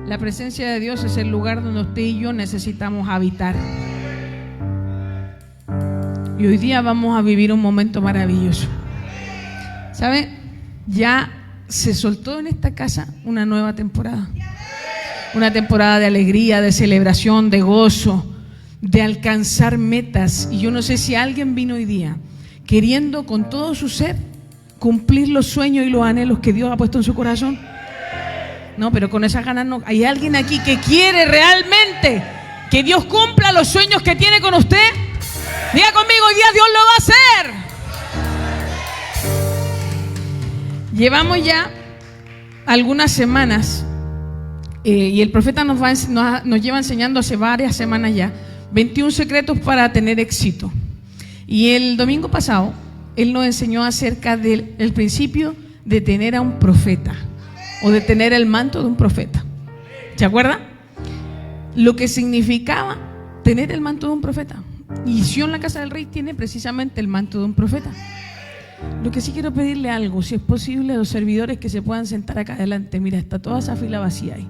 La presencia de Dios es el lugar donde usted y yo necesitamos habitar. Y hoy día vamos a vivir un momento maravilloso. ¿Sabe? Ya se soltó en esta casa una nueva temporada. Una temporada de alegría, de celebración, de gozo, de alcanzar metas. Y yo no sé si alguien vino hoy día queriendo con todo su ser cumplir los sueños y los anhelos que Dios ha puesto en su corazón. No, pero con esas ganas no. ¿Hay alguien aquí que quiere realmente que Dios cumpla los sueños que tiene con usted? Diga conmigo, hoy día Dios lo va a hacer. Llevamos ya algunas semanas y el profeta nos lleva enseñando hace varias semanas ya 21 secretos para tener éxito. Y el domingo pasado él nos enseñó acerca del principio de tener a un profeta o de tener el manto de un profeta. ¿Se acuerda? Lo que significaba tener el manto de un profeta. Y Sion, la casa del rey, tiene precisamente el manto de un profeta. Lo que sí quiero pedirle algo, si es posible, a los servidores que se puedan sentar acá adelante. Mira, está toda esa fila vacía ahí.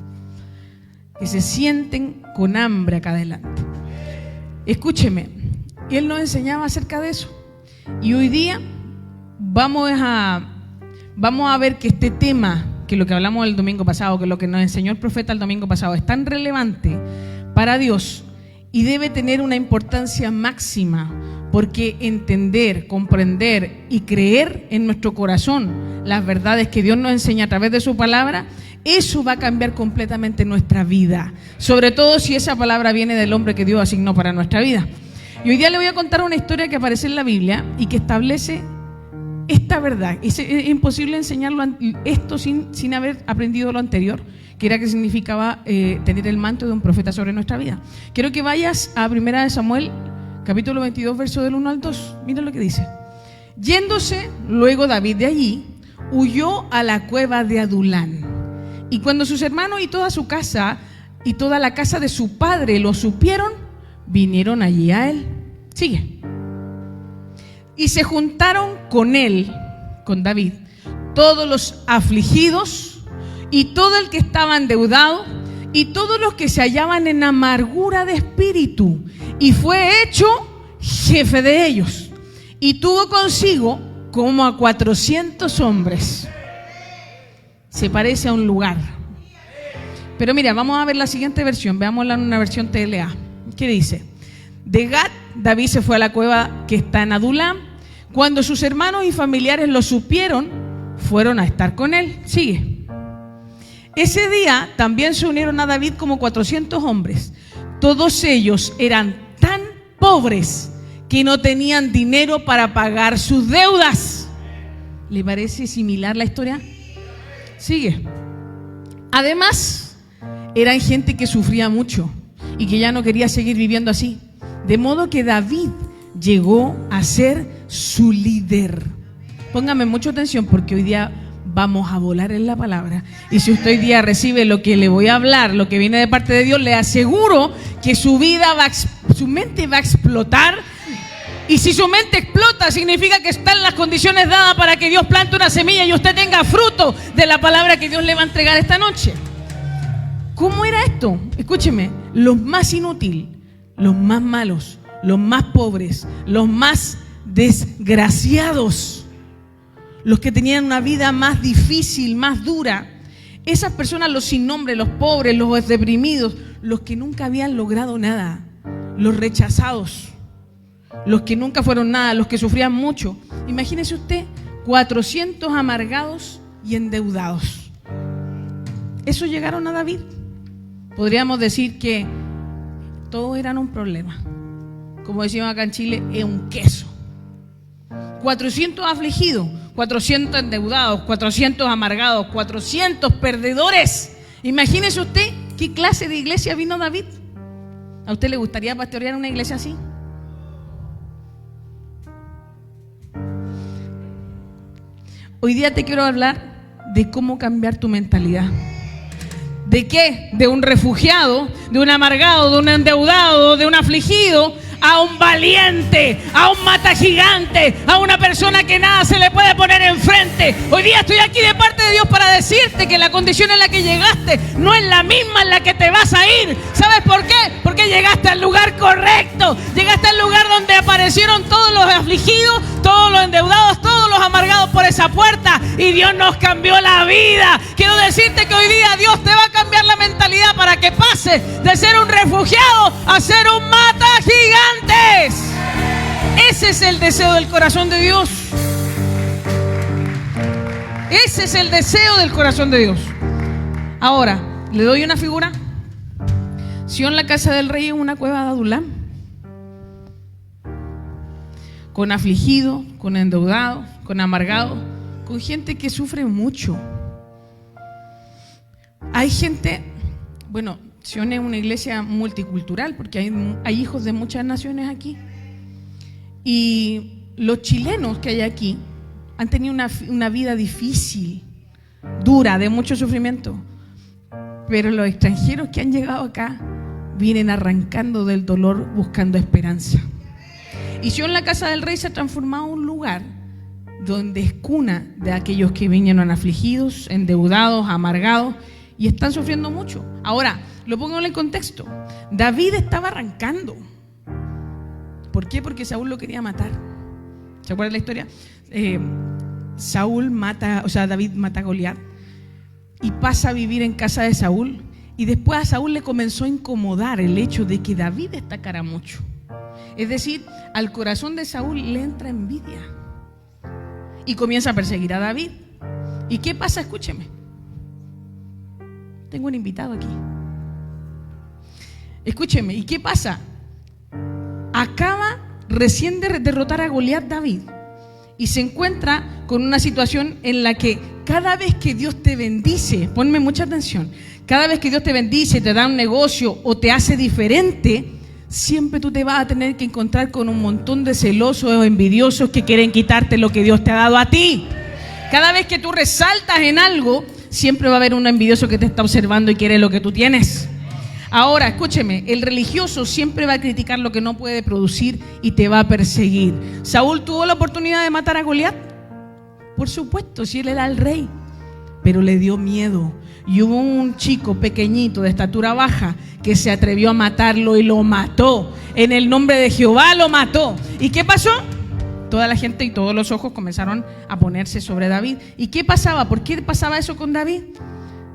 Que se sienten con hambre acá adelante. Escúcheme, él nos enseñaba acerca de eso. Y hoy día vamos a ver que este tema, que lo que hablamos el domingo pasado, que lo que nos enseñó el profeta el domingo pasado, es tan relevante para Dios y debe tener una importancia máxima, porque entender, comprender y creer en nuestro corazón las verdades que Dios nos enseña a través de su palabra, eso va a cambiar completamente nuestra vida, sobre todo si esa palabra viene del hombre que Dios asignó para nuestra vida. Y hoy día le voy a contar una historia que aparece en la Biblia y que establece esta verdad. Es imposible enseñarlo esto sin haber aprendido lo anterior, que era que significaba tener el manto de un profeta sobre nuestra vida. Quiero que vayas a 1 Samuel, capítulo 22, verso del 1 al 2. Mira lo que dice. Yéndose luego David de allí, huyó a la cueva de Adulán. Y cuando sus hermanos y toda su casa y toda la casa de su padre lo supieron, vinieron allí a él. Sigue. Y se juntaron con él, con David, todos los afligidos y todo el que estaba endeudado y todos los que se hallaban en amargura de espíritu, y fue hecho jefe de ellos, y tuvo consigo como a 400 hombres. Se parece a un lugar. Pero mira, vamos a ver la siguiente versión. Veámosla en una versión TLA. ¿Qué dice? De Gat, David se fue a la cueva que está en Adulam. Cuando sus hermanos y familiares lo supieron, fueron a estar con él. Sigue. Ese día también se unieron a David como 400 hombres. Todos ellos eran tan pobres que no tenían dinero para pagar sus deudas. ¿Le parece similar la historia? Sigue. Además, eran gente que sufría mucho y que ya no quería seguir viviendo así. De modo que David llegó a ser su líder. Póngame mucha atención, porque hoy día vamos a volar en la palabra. Y si usted hoy día recibe lo que le voy a hablar, lo que viene de parte de Dios, le aseguro que su mente va a explotar. Y si su mente explota, significa que están las condiciones dadas para que Dios plante una semilla y usted tenga fruto de la palabra que Dios le va a entregar esta noche. ¿Cómo era esto? Escúcheme, los más inútiles, los más malos, los más pobres, los más desgraciados, los que tenían una vida más difícil, más dura, esas personas, los sin nombre, los pobres, los deprimidos, los que nunca habían logrado nada, los rechazados, los que nunca fueron nada, los que sufrían mucho. Imagínese usted, 400 amargados y endeudados. Eso llegaron a David. Podríamos decir que todos eran un problema. Como decíamos acá en Chile, es un queso. 400 afligidos, 400 endeudados, 400 amargados, 400 perdedores. Imagínese usted qué clase de iglesia vino David. ¿A usted le gustaría pastorear una iglesia así? Hoy día te quiero hablar de cómo cambiar tu mentalidad. ¿De qué? De un refugiado, de un amargado, de un endeudado, de un afligido, a un valiente, a un mata gigante, a una persona que nada se le puede poner enfrente. Hoy día estoy aquí de parte de Dios para decirte enteraste que la condición en la que llegaste no es la misma en la que te vas a ir. ¿Sabes por qué? Porque llegaste al lugar correcto. Llegaste al lugar donde aparecieron todos los afligidos, todos los endeudados, todos los amargados por esa puerta. Y Dios nos cambió la vida. Quiero decirte que hoy día Dios te va a cambiar la mentalidad para que pases de ser un refugiado a ser un mata gigantes. Ese es el deseo del corazón de Dios. Ese es el deseo del corazón de Dios. Ahora, le doy una figura. Sión, la casa del rey, es una cueva de Adulam, con afligidos, con endeudados, con amargados, con gente que sufre mucho. Hay gente, bueno, Sión es una iglesia multicultural porque hay hijos de muchas naciones aquí. Y los chilenos que hay aquí han tenido una vida difícil, dura, de mucho sufrimiento. Pero los extranjeros que han llegado acá vienen arrancando del dolor buscando esperanza. Y Sión, la casa del rey, se ha transformado en un lugar donde es cuna de aquellos que vinieron afligidos, endeudados, amargados y están sufriendo mucho. Ahora, lo pongo en el contexto. David estaba arrancando. ¿Por qué? Porque Saúl lo quería matar. ¿Se acuerdan la historia? David mata a Goliat y pasa a vivir en casa de Saúl. Y después a Saúl le comenzó a incomodar el hecho de que David destacara mucho. Es decir, al corazón de Saúl le entra envidia y comienza a perseguir a David. ¿Y qué pasa? Escúcheme. Tengo un invitado aquí. Escúcheme, ¿y qué pasa? Acaba recién de derrotar a Goliat David y se encuentra con una situación en la que cada vez que Dios te bendice, ponme mucha atención, cada vez que Dios te bendice, te da un negocio o te hace diferente, siempre tú te vas a tener que encontrar con un montón de celosos o envidiosos que quieren quitarte lo que Dios te ha dado a ti. Cada vez que tú resaltas en algo, siempre va a haber un envidioso que te está observando y quiere lo que tú tienes. Ahora, escúcheme, el religioso siempre va a criticar lo que no puede producir y te va a perseguir. ¿Saúl tuvo la oportunidad de matar a Goliat? Por supuesto, si él era el rey, pero le dio miedo. Y hubo un chico pequeñito de estatura baja que se atrevió a matarlo y lo mató. En el nombre de Jehová lo mató. ¿Y qué pasó? Toda la gente y todos los ojos comenzaron a ponerse sobre David. ¿Y qué pasaba? ¿Por qué pasaba eso con David?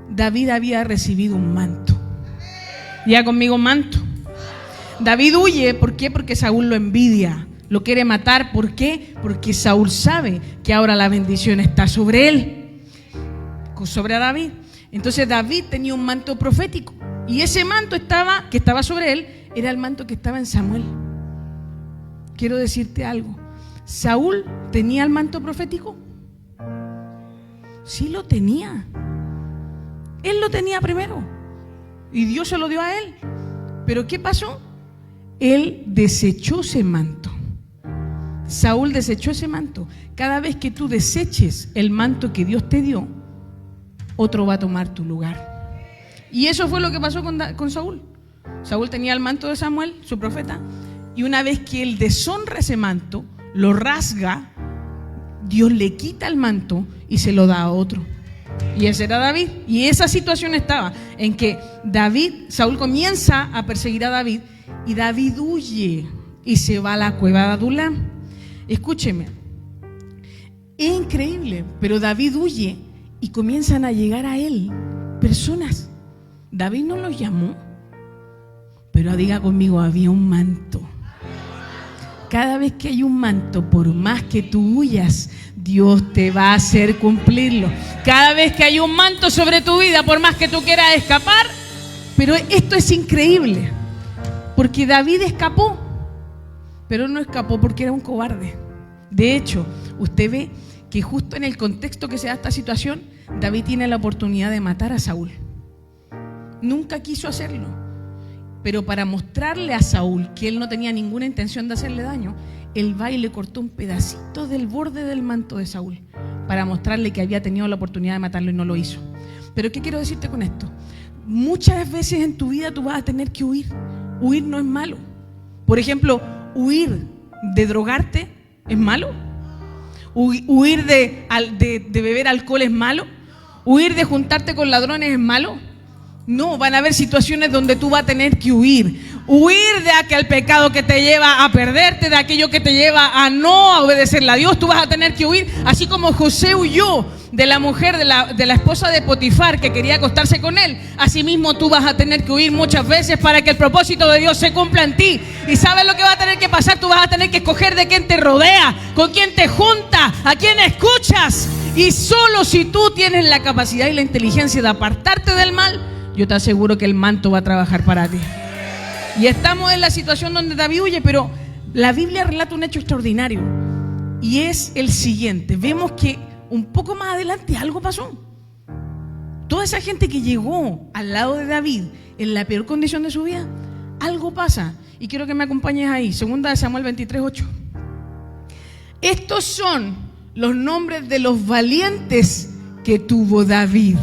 David había recibido un manto. Ya conmigo, manto. David huye, ¿por qué? Porque Saúl lo envidia, lo quiere matar. ¿Por qué? Porque Saúl sabe que ahora la bendición está sobre él, sobre David. Entonces David tenía un manto profético y ese manto que estaba sobre él era el manto que estaba en Samuel. Quiero decirte algo. ¿Saúl tenía el manto profético? Sí lo tenía. Él lo tenía primero y Dios se lo dio a él. Pero ¿qué pasó? Él desechó ese manto. Saúl desechó ese manto. Cada vez que tú deseches el manto que Dios te dio, otro va a tomar tu lugar. Y eso fue lo que pasó con Saúl. Saúl tenía el manto de Samuel, su profeta, y una vez que él deshonra ese manto, lo rasga, Dios le quita el manto y se lo da a otro. Y ese era David. Y esa situación estaba en que Saúl comienza a perseguir a David y David huye y se va a la cueva de Adulam. Escúcheme, es increíble, pero David huye y comienzan a llegar a él personas. David no los llamó, pero diga conmigo, había un manto. Cada vez que hay un manto, por más que tú huyas, Dios te va a hacer cumplirlo. Cada vez que hay un manto sobre tu vida, por más que tú quieras escapar, pero esto es increíble, porque David escapó, pero no escapó porque era un cobarde. De hecho, usted ve que justo en el contexto que se da esta situación, David tiene la oportunidad de matar a Saúl. Nunca quiso hacerlo, pero para mostrarle a Saúl que él no tenía ninguna intención de hacerle daño, él va y le cortó un pedacito del borde del manto de Saúl para mostrarle que había tenido la oportunidad de matarlo y no lo hizo. Pero ¿qué quiero decirte con esto? Muchas veces en tu vida tú vas a tener que huir. Huir no es malo. Por ejemplo, huir de drogarte es malo. Huir de beber alcohol es malo. ¿Huir de juntarte con ladrones es malo? No, van a haber situaciones donde tú vas a tener que huir. Huir de aquel pecado que te lleva a perderte, de aquello que te lleva a no obedecerle a Dios. Tú vas a tener que huir, así como José huyó de la mujer, de la esposa de Potifar que quería acostarse con él. Asimismo tú vas a tener que huir muchas veces para que el propósito de Dios se cumpla en ti. ¿Y sabes lo que va a tener que pasar? Tú vas a tener que escoger de quién te rodea, con quién te junta, a quién escuchas. Y solo si tú tienes la capacidad y la inteligencia de apartarte del mal, yo te aseguro que el manto va a trabajar para ti. Y estamos en la situación donde David huye, pero la Biblia relata un hecho extraordinario. Y es el siguiente. Vemos que un poco más adelante algo pasó. Toda esa gente que llegó al lado de David en la peor condición de su vida, algo pasa. Y quiero que me acompañes ahí. 2 Samuel 23:8. Estos son los nombres de los valientes que tuvo David.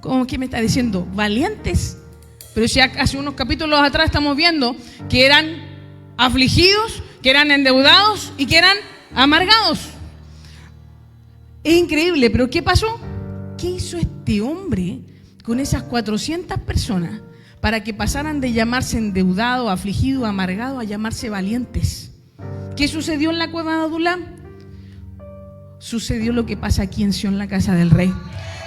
¿Cómo que me está diciendo? Valientes. Pero si hace unos capítulos atrás estamos viendo que eran afligidos, que eran endeudados y que eran amargados. Es increíble, pero ¿qué pasó? ¿Qué hizo este hombre con esas 400 personas para que pasaran de llamarse endeudados, afligidos, amargados a llamarse valientes? ¿Qué sucedió en la cueva de Adulam? Sucedió lo que pasa aquí en Sión, la casa del rey.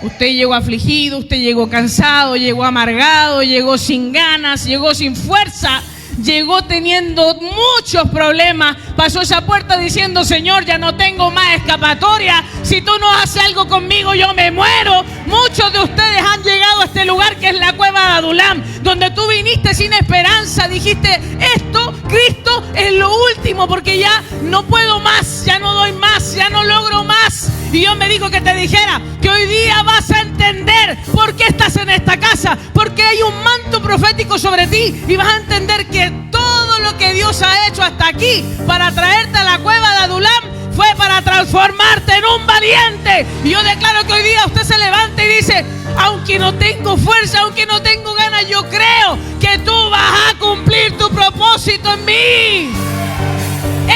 Usted llegó afligido, usted llegó cansado, llegó amargado, llegó sin ganas, llegó sin fuerza, llegó teniendo muchos problemas, pasó esa puerta diciendo: Señor, ya no tengo más escapatoria, si tú no haces algo conmigo yo me muero. Muchos de ustedes han llegado a este lugar que es la cueva de Adulam, donde tú viniste sin esperanza, dijiste: esto, Cristo, es lo último, porque ya no puedo más, ya no doy más, ya no logro más. Y Dios me dijo que te dijera que hoy día vas a entender por qué estás en esta casa, porque hay un manto profético sobre ti y vas a entender que todo lo que Dios ha hecho hasta aquí para traerte a la cueva de Adulam fue para transformarte en un valiente. Y yo declaro que hoy día usted se levanta y dice: aunque no tengo fuerza, aunque no tengo ganas, yo creo que tú vas a cumplir tu propósito en mí.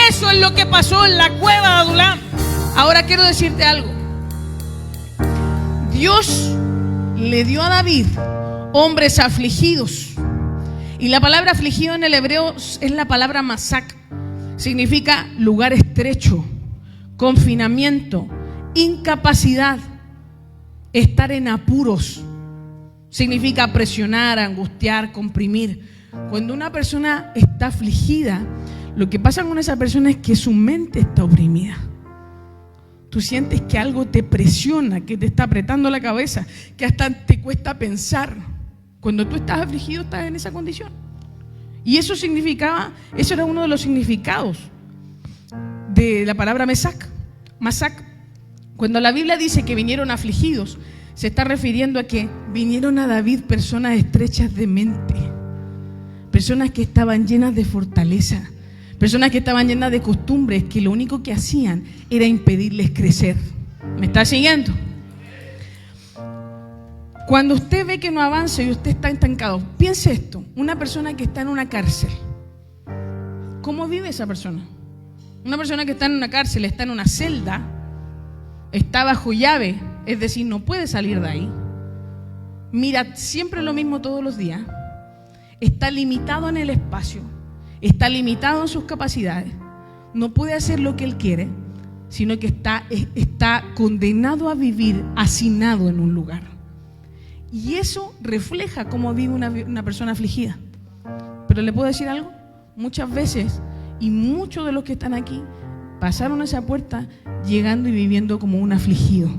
Eso es lo que pasó en la cueva de Adulam. Ahora quiero decirte algo. Dios le dio a David hombres afligidos. Y la palabra afligido en el hebreo es la palabra masak. Significa lugar estrecho, confinamiento, incapacidad, estar en apuros. Significa presionar, angustiar, comprimir. Cuando una persona está afligida, lo que pasa con esa persona es que su mente está oprimida. Tú sientes que algo te presiona, que te está apretando la cabeza, que hasta te cuesta pensar. Cuando tú estás afligido, estás en esa condición. Y eso era uno de los significados de la palabra masak. Cuando la Biblia dice que vinieron afligidos, se está refiriendo a que vinieron a David personas estrechas de mente, personas que estaban llenas de fortaleza, personas que estaban llenas de costumbres que lo único que hacían era impedirles crecer. ¿Me está siguiendo? Cuando usted ve que no avanza y usted está estancado, piense esto: una persona que está en una cárcel, ¿cómo vive esa persona? Una persona que está en una cárcel, está en una celda, está bajo llave, es decir, no puede salir de ahí. Mira siempre lo mismo todos los días. Está limitado en el espacio, está limitado en sus capacidades, no puede hacer lo que él quiere, sino que está condenado a vivir hacinado en un lugar. Y eso refleja cómo vive una persona afligida. Pero le puedo decir algo: muchas veces, y muchos de los que están aquí, pasaron esa puerta llegando y viviendo como un afligido,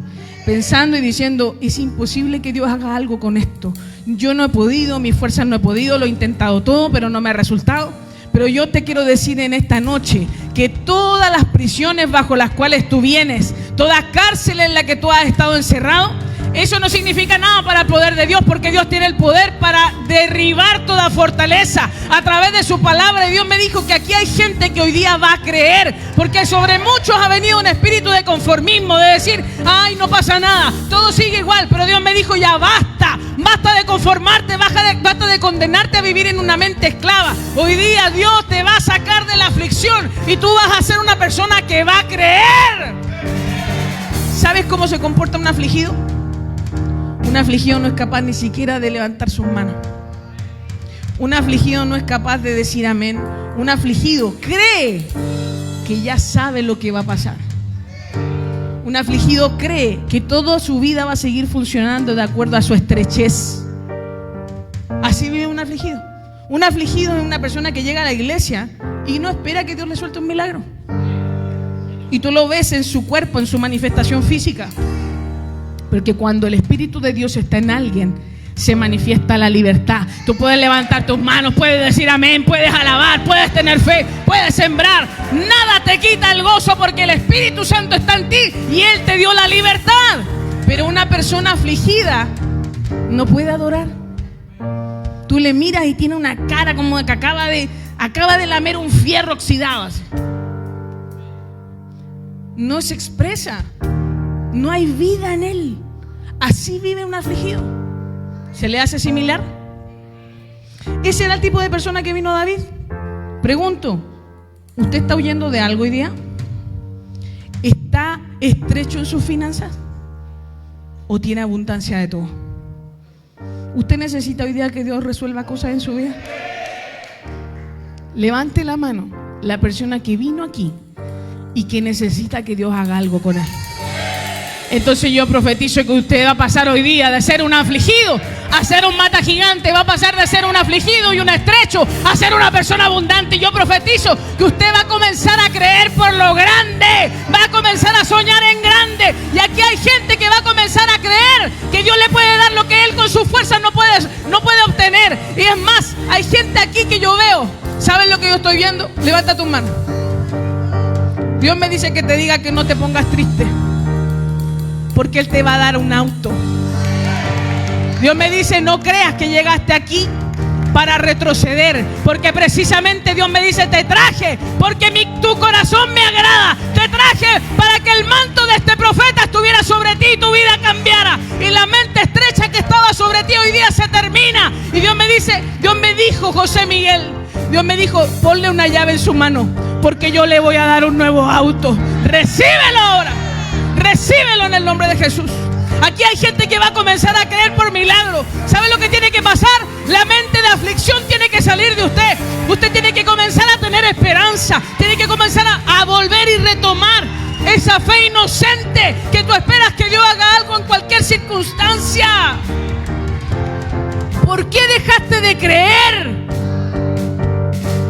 pensando y diciendo: es imposible que Dios haga algo con esto. Yo no he podido, mis fuerzas no he podido, lo he intentado todo, pero no me ha resultado. Pero yo te quiero decir en esta noche que todas las prisiones bajo las cuales tú vienes, toda cárcel en la que tú has estado encerrado, eso no significa nada para el poder de Dios, porque Dios tiene el poder para derribar toda fortaleza a través de su palabra. Y Dios me dijo que aquí hay gente que hoy día va a creer, porque sobre muchos ha venido un espíritu de conformismo, de decir: ay, no pasa nada, todo sigue igual. Pero Dios me dijo: ya basta de conformarte, basta de condenarte a vivir en una mente esclava. Hoy día Dios te va a sacar de la aflicción y tú vas a ser una persona que va a creer. ¿Sabes cómo se comporta un afligido? Un afligido no es capaz ni siquiera de levantar sus manos. Un afligido no es capaz de decir amén. Un afligido cree que ya sabe lo que va a pasar. Un afligido cree que toda su vida va a seguir funcionando de acuerdo a su estrechez. Así vive un afligido. Un afligido es una persona que llega a la iglesia y no espera que Dios le suelte un milagro. Y tú lo ves en su cuerpo, en su manifestación física. Porque cuando el Espíritu de Dios está en alguien, se manifiesta la libertad. Tú puedes levantar tus manos, puedes decir amén, puedes alabar, puedes tener fe, puedes sembrar. Nada te quita el gozo porque el Espíritu Santo está en ti y Él te dio la libertad. Pero una persona afligida no puede adorar. Tú le miras y tiene una cara como de que acaba de lamer un fierro oxidado así. No se expresa. No hay vida en él. Así vive un afligido. ¿Se le hace similar? ¿Ese era el tipo de persona que vino David? Pregunto, ¿usted está huyendo de algo hoy día? ¿Está estrecho en sus finanzas? ¿O tiene abundancia de todo? ¿Usted necesita hoy día que Dios resuelva cosas en su vida? Levante la mano la persona que vino aquí y que necesita que Dios haga algo con él. Entonces yo profetizo que usted va a pasar hoy día de ser un afligido a ser un mata gigante. Va a pasar de ser un afligido y un estrecho a ser una persona abundante. Y yo profetizo que usted va a comenzar a creer por lo grande. Va a comenzar a soñar en grande. Y aquí hay gente que va a comenzar a creer que Dios le puede dar lo que él con sus fuerzas no puede obtener. Y es más, hay gente aquí que yo veo. ¿Saben lo que yo estoy viendo? Levanta tus manos. Dios me dice que te diga que no te pongas triste, porque Él te va a dar un auto. Dios me dice, no creas que llegaste aquí para retroceder, porque precisamente Dios me dice, te traje porque tu corazón me agrada. Te traje para que el manto de este profeta estuviera sobre ti y tu vida cambiara. Y la mente estrecha que estaba sobre ti hoy día se termina. Y Dios me dijo, José Miguel, Dios me dijo, ponle una llave en su mano, porque yo le voy a dar un nuevo auto. Recíbelo ahora. Recíbelo en el nombre de Jesús. Aquí hay gente que va a comenzar a creer por milagro. ¿Sabe lo que tiene que pasar? La mente de aflicción tiene que salir de usted. Usted tiene que comenzar a tener esperanza. Tiene que comenzar a volver y retomar esa fe inocente que tú esperas que Dios haga algo en cualquier circunstancia. ¿Por qué dejaste de creer?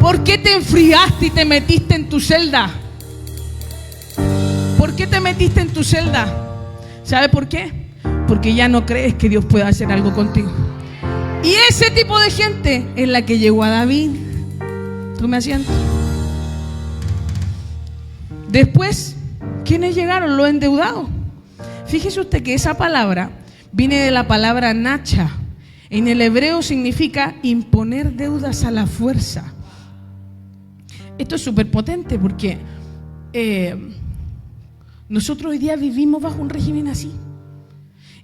¿Por qué te enfriaste y te metiste en tu celda? ¿Por qué te metiste en tu celda? ¿Sabe por qué? Porque ya no crees que Dios pueda hacer algo contigo. Y ese tipo de gente es la que llegó a David. ¿Tú me asientas? Después, ¿quiénes llegaron? Los endeudados. Fíjese usted que esa palabra viene de la palabra nacha. En el hebreo significa imponer deudas a la fuerza. Esto es súper potente porque nosotros hoy día vivimos bajo un régimen así.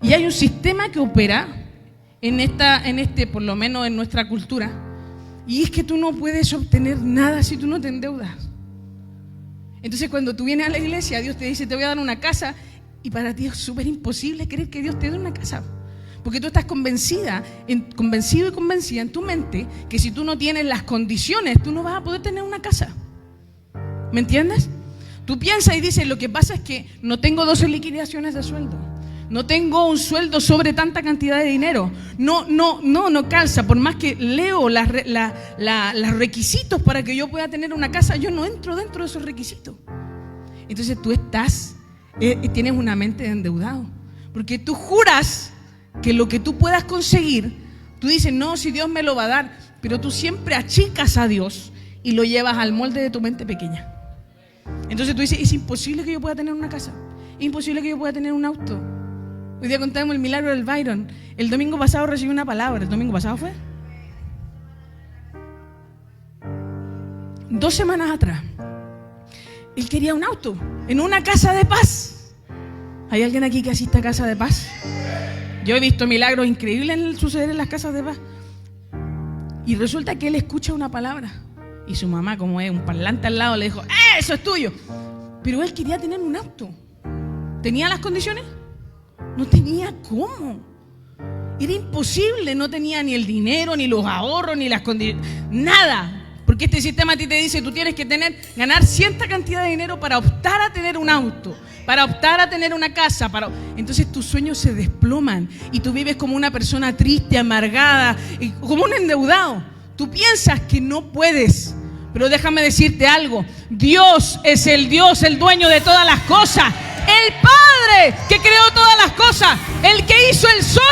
Y hay un sistema que opera por lo menos en nuestra cultura. Y es que tú no puedes obtener nada si tú no te endeudas. Entonces cuando tú vienes a la iglesia, Dios te dice, te voy a dar una casa. Y para ti es súper imposible creer que Dios te dé una casa. Porque tú estás convencido y convencida en tu mente que si tú no tienes las condiciones, tú no vas a poder tener una casa. ¿Me entiendes? Tú piensas y dices, lo que pasa es que no tengo 12 liquidaciones de sueldo. No tengo un sueldo sobre tanta cantidad de dinero. No calza. Por más que leo los requisitos para que yo pueda tener una casa, yo no entro dentro de esos requisitos. Entonces tú tienes una mente de endeudado. Porque tú juras que lo que tú puedas conseguir, tú dices, no, si Dios me lo va a dar, pero tú siempre achicas a Dios y lo llevas al molde de tu mente pequeña. Entonces tú dices, es imposible que yo pueda tener una casa, es imposible que yo pueda tener un auto. Hoy día contamos el milagro del Byron. El domingo pasado recibí una palabra. ¿El domingo pasado fue? 2 semanas atrás. Él quería un auto en una casa de paz. ¿Hay alguien aquí que asista a casa de paz? Yo he visto milagros increíbles en suceder en las casas de paz. Y resulta que él escucha una palabra. Y su mamá, como es un parlante al lado, le dijo, eso es tuyo. Pero él quería tener un auto. ¿Tenía las condiciones? No tenía cómo. Era imposible, no tenía ni el dinero, ni los ahorros, ni las condiciones, nada. Porque este sistema a ti te dice, tú tienes que ganar cierta cantidad de dinero para optar a tener un auto, para optar a tener una casa. Entonces tus sueños se desploman y tú vives como una persona triste, amargada, como un endeudado. Tú piensas que no puedes, pero déjame decirte algo. Dios es el Dios, el dueño de todas las cosas. El Padre que creó todas las cosas. El que hizo el sol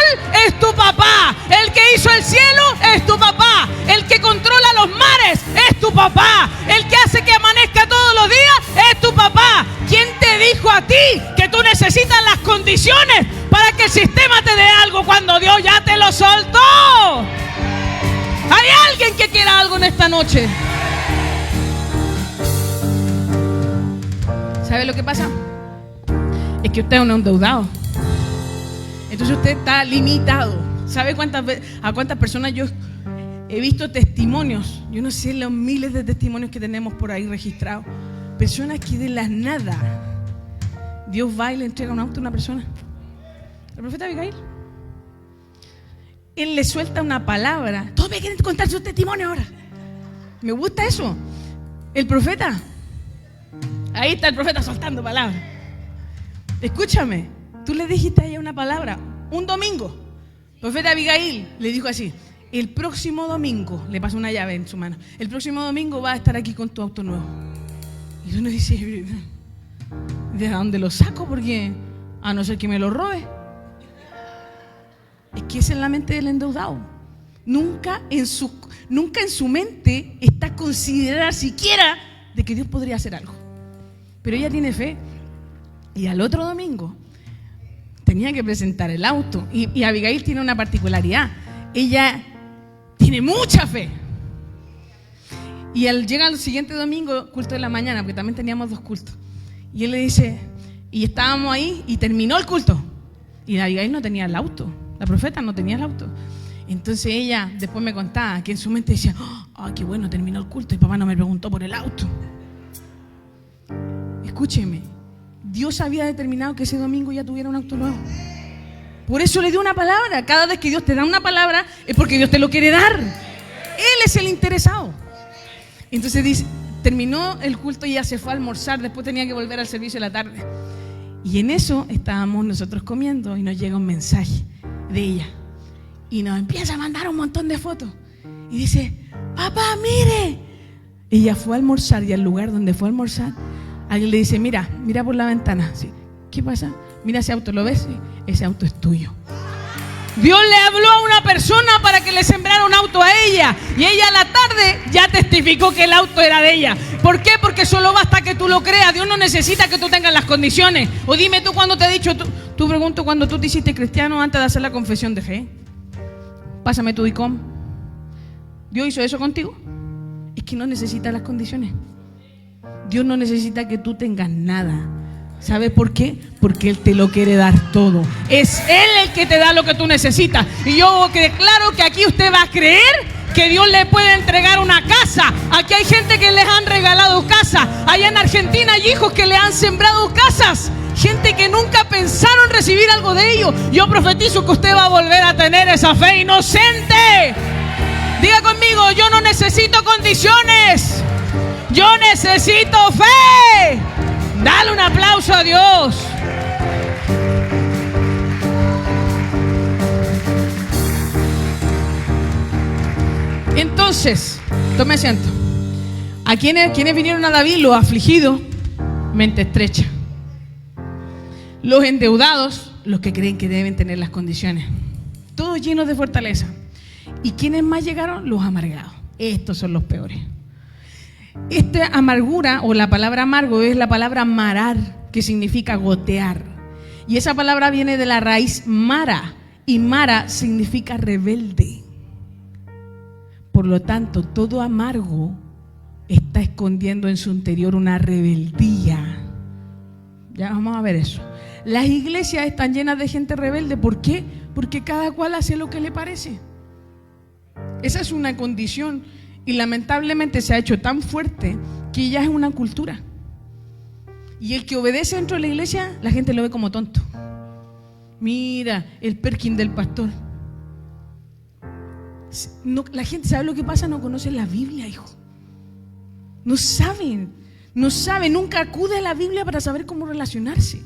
es tu papá. El que hizo el cielo es tu papá. El que controla los mares es tu papá. El que hace que amanezca todos los días es tu papá. ¿Quién te dijo a ti que tú necesitas las condiciones para que el sistema te dé algo cuando Dios ya te lo soltó? ¿Hay alguien que quiera algo en esta noche? ¿Sabe lo que pasa? Es que usted es un endeudado. Entonces usted está limitado. ¿Sabe a cuántas personas yo he visto testimonios? Yo no sé los miles de testimonios que tenemos por ahí registrados. Personas que de la nada Dios va y le entrega un auto a una persona. El profeta Abigail. Él le suelta una palabra. Todos me quieren contar su testimonio ahora. Me gusta eso. El profeta. Ahí está el profeta soltando palabras. Escúchame, tú le dijiste a ella una palabra un domingo. El profeta Abigail le dijo así: el próximo domingo, le pasó una llave en su mano, el próximo domingo vas a estar aquí con tu auto nuevo. Y uno dice, ¿de dónde lo saco? Porque a no ser que me lo robe. Es que esa es la mente del endeudado. Nunca en su mente está considerada siquiera de que Dios podría hacer algo. Pero ella tiene fe. Y al otro domingo tenía que presentar el auto. Y Abigail tiene una particularidad. Ella tiene mucha fe. Y llega el siguiente domingo, culto de la mañana, porque también teníamos 2 cultos. Y él le dice, y estábamos ahí y terminó el culto. Y Abigail no tenía el auto. La profeta no tenía el auto. Entonces ella después me contaba que en su mente decía, qué bueno, terminó el culto y papá no me preguntó por el auto. Escúcheme. Dios había determinado que ese domingo ya tuviera un auto nuevo. Por eso le dio una palabra. Cada vez que Dios te da una palabra es porque Dios te lo quiere dar. Él es el interesado. Entonces dice, terminó el culto y ya se fue a almorzar. Después tenía que volver al servicio de la tarde. Y en eso estábamos nosotros comiendo y nos llega un mensaje de ella. Y nos empieza a mandar un montón de fotos. Y dice, papá, mire. Ella fue a almorzar y al lugar donde fue a almorzar, alguien le dice, mira por la ventana. Sí. ¿Qué pasa? Mira ese auto, ¿lo ves? Sí. Ese auto es tuyo. Dios le habló a una persona para que le sembrara un auto a ella. Y ella a la tarde ya testificó que el auto era de ella. ¿Por qué? Porque solo basta que tú lo creas. Dios no necesita que tú tengas las condiciones. O dime tú cuando te he dicho, tú pregunto cuando tú te hiciste cristiano antes de hacer la confesión de fe. Pásame tu ICOM. ¿Dios hizo eso contigo? Es que no necesita las condiciones. Dios no necesita que tú tengas nada. ¿Sabes por qué? Porque Él te lo quiere dar todo. Es Él el que te da lo que tú necesitas. Y yo declaro que aquí usted va a creer que Dios le puede entregar una casa. Aquí hay gente que les han regalado casa. Allá en Argentina hay hijos que le han sembrado casas. Gente que nunca pensaron recibir algo de ellos. Yo profetizo que usted va a volver a tener esa fe inocente. Diga conmigo, yo no necesito condiciones. Yo necesito fe. Dale un aplauso a Dios. Entonces, tome asiento. ¿A quiénes vinieron a David? Los afligidos, mente estrecha. Los endeudados, los que creen que deben tener las condiciones. Todos llenos de fortaleza. ¿Y quiénes más llegaron? Los amargados. Estos son los peores. Esta amargura o la palabra amargo es la palabra marar, que significa gotear. Y esa palabra viene de la raíz mara. Y mara significa rebelde. Por lo tanto, todo amargo está escondiendo en su interior una rebeldía. Ya vamos a ver eso. Las iglesias están llenas de gente rebelde. ¿Por qué? Porque cada cual hace lo que le parece. Esa es una condición y lamentablemente se ha hecho tan fuerte que ya es una cultura. Y el que obedece dentro de la iglesia, la gente lo ve como tonto. Mira, el perkin del pastor. No, la gente, ¿sabe lo que pasa? No conocen la Biblia, hijo. No saben, nunca acude a la Biblia para saber cómo relacionarse.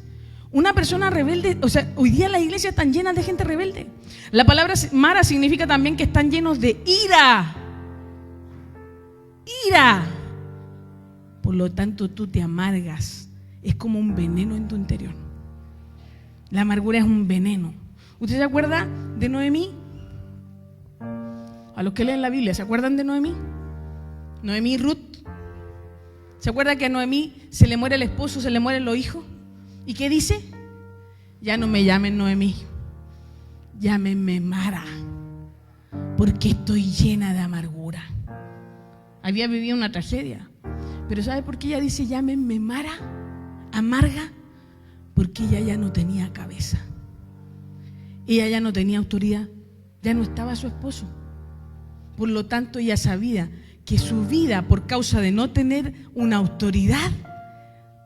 Una persona rebelde, o sea, hoy día la iglesia está llena de gente rebelde. La palabra mara significa también que están llenos de ira. Ira. Por lo tanto, tú te amargas. Es como un veneno en tu interior. La amargura es un veneno. ¿Usted se acuerda de Noemí? A los que leen la Biblia, ¿se acuerdan de Noemí? Noemí y Ruth. ¿Se acuerda que a Noemí se le muere el esposo, se le mueren los hijos? ¿Y qué dice? Ya no me llamen Noemí, llámenme Mara, porque estoy llena de amargura. Había vivido una tragedia. Pero ¿sabe por qué ella dice llámenme Mara? Amarga, porque ella ya no tenía cabeza. Ella ya no tenía autoridad, ya no estaba su esposo. Por lo tanto, ella sabía que su vida, por causa de no tener una autoridad,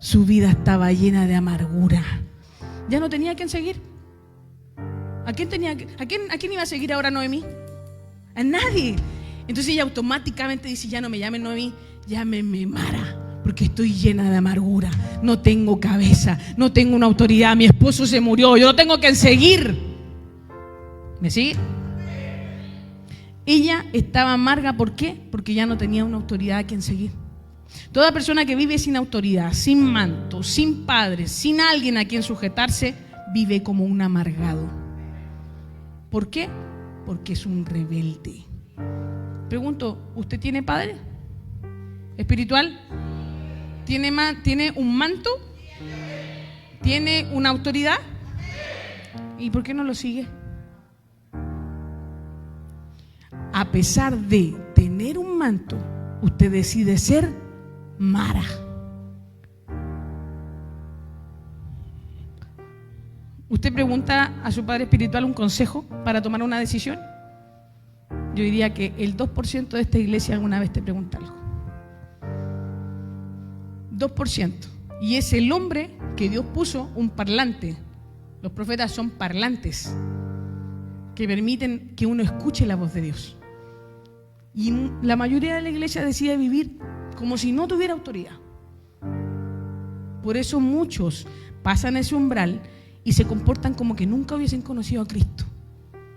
su vida estaba llena de amargura. Ya no tenía a quién seguir. ¿A quién iba a seguir ahora Noemí? A nadie. Entonces ella automáticamente dice, ya no me llamen Noemí, llámenme Mara, porque estoy llena de amargura. No tengo cabeza, no tengo una autoridad, mi esposo se murió, yo no tengo a quién seguir. ¿Me sigue? Ella estaba amarga, ¿por qué? Porque ya no tenía una autoridad a quien seguir. Toda persona que vive sin autoridad, sin manto, sin padres, sin alguien a quien sujetarse, vive como un amargado. ¿Por qué? Porque es un rebelde. Pregunto, ¿usted tiene padre espiritual? ¿Tiene un manto? ¿Tiene una autoridad? ¿Y por qué no lo sigue? A pesar de tener un manto, usted decide ser Mara. ¿Usted pregunta a su padre espiritual un consejo para tomar una decisión? Yo diría que el 2% de esta iglesia alguna vez te pregunta algo. 2%. Y es el hombre que Dios puso un parlante. Los profetas son parlantes que permiten que uno escuche la voz de Dios. Y la mayoría de la iglesia decide vivir como si no tuviera autoridad. Por eso muchos pasan ese umbral y se comportan como que nunca hubiesen conocido a Cristo,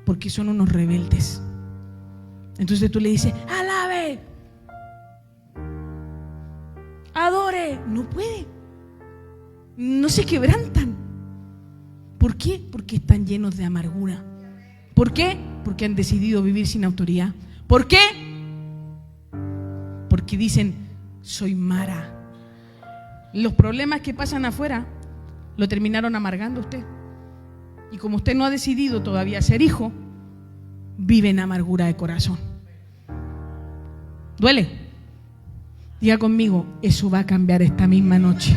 porque son unos rebeldes. Entonces tú le dices, alabe, adore. No puede. No se quebrantan. ¿Por qué? Porque están llenos de amargura. ¿Por qué? Porque han decidido vivir sin autoridad. ¿Por qué? Porque dicen, soy Mara. Los problemas que pasan afuera lo terminaron amargando a usted. Y como usted no ha decidido todavía ser hijo, vive en amargura de corazón. ¿Duele? Diga conmigo, eso va a cambiar esta misma noche.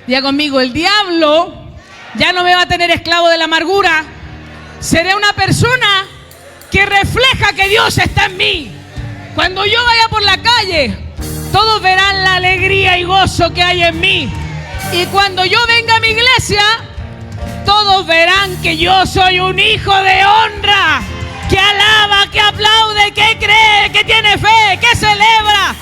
Diga conmigo, el diablo ya no me va a tener esclavo de la amargura. Seré una persona que refleja que Dios está en mí. Cuando yo vaya por la calle, todos verán la alegría y gozo que hay en mí. Y cuando yo venga a mi iglesia, todos verán que yo soy un hijo de honra, que alaba, que aplaude, que cree, que tiene fe, que celebra.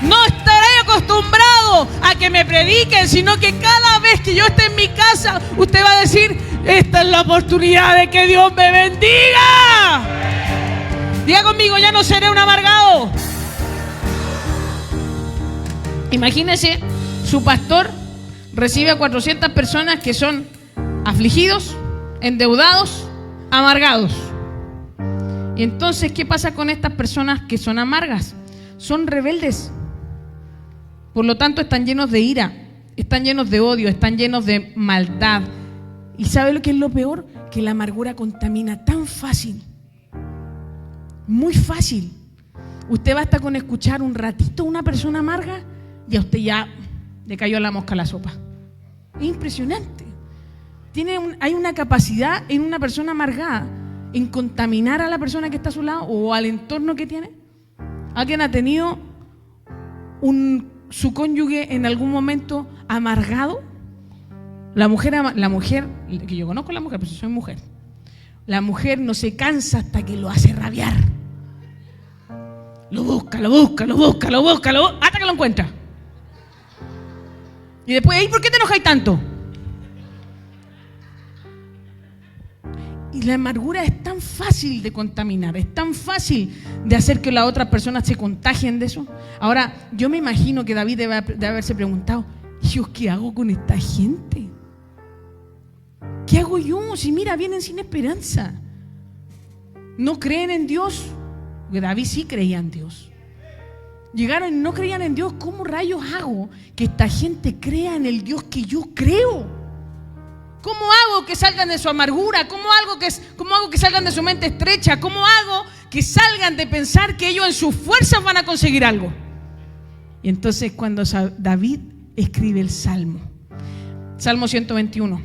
No estaré acostumbrado a que me prediquen, sino que cada vez que yo esté en mi casa, usted va a decir, esta es la oportunidad de que Dios me bendiga. Diga conmigo, ya no seré un amargado. Imagínese, su pastor recibe a 400 personas que son afligidos, endeudados, amargados. Y entonces, ¿qué pasa con estas personas que son amargas? Son rebeldes. Por lo tanto, están llenos de ira, están llenos de odio, están llenos de maldad. ¿Y sabe lo que es lo peor? Que la amargura contamina tan fácil. Muy fácil. Usted basta con escuchar un ratito a una persona amarga y a usted ya le cayó la mosca a la sopa. Es impresionante. Hay una capacidad en una persona amargada en contaminar a la persona que está a su lado o al entorno que tiene. ¿Alguien ha tenido su cónyuge en algún momento amargado? La mujer, que yo conozco a la mujer, pero soy mujer. La mujer no se cansa hasta que lo hace rabiar. Lo busca, hasta que lo encuentra. Y después, ¿y por qué te enojáis tanto? Y la amargura es tan fácil de contaminar, es tan fácil de hacer que las otras personas se contagien de eso. Ahora, yo me imagino que David debe haberse preguntado, Dios, ¿qué hago con esta gente? ¿Qué hago yo? Si mira, vienen sin esperanza. No creen en Dios. Porque David sí creía en Dios. Llegaron y no creían en Dios. ¿Cómo rayos hago que esta gente crea en el Dios que yo creo? ¿Cómo hago que salgan de su amargura? ¿Cómo hago que salgan de su mente estrecha? ¿Cómo hago que salgan de pensar que ellos en sus fuerzas van a conseguir algo? Y entonces cuando David escribe el Salmo 121,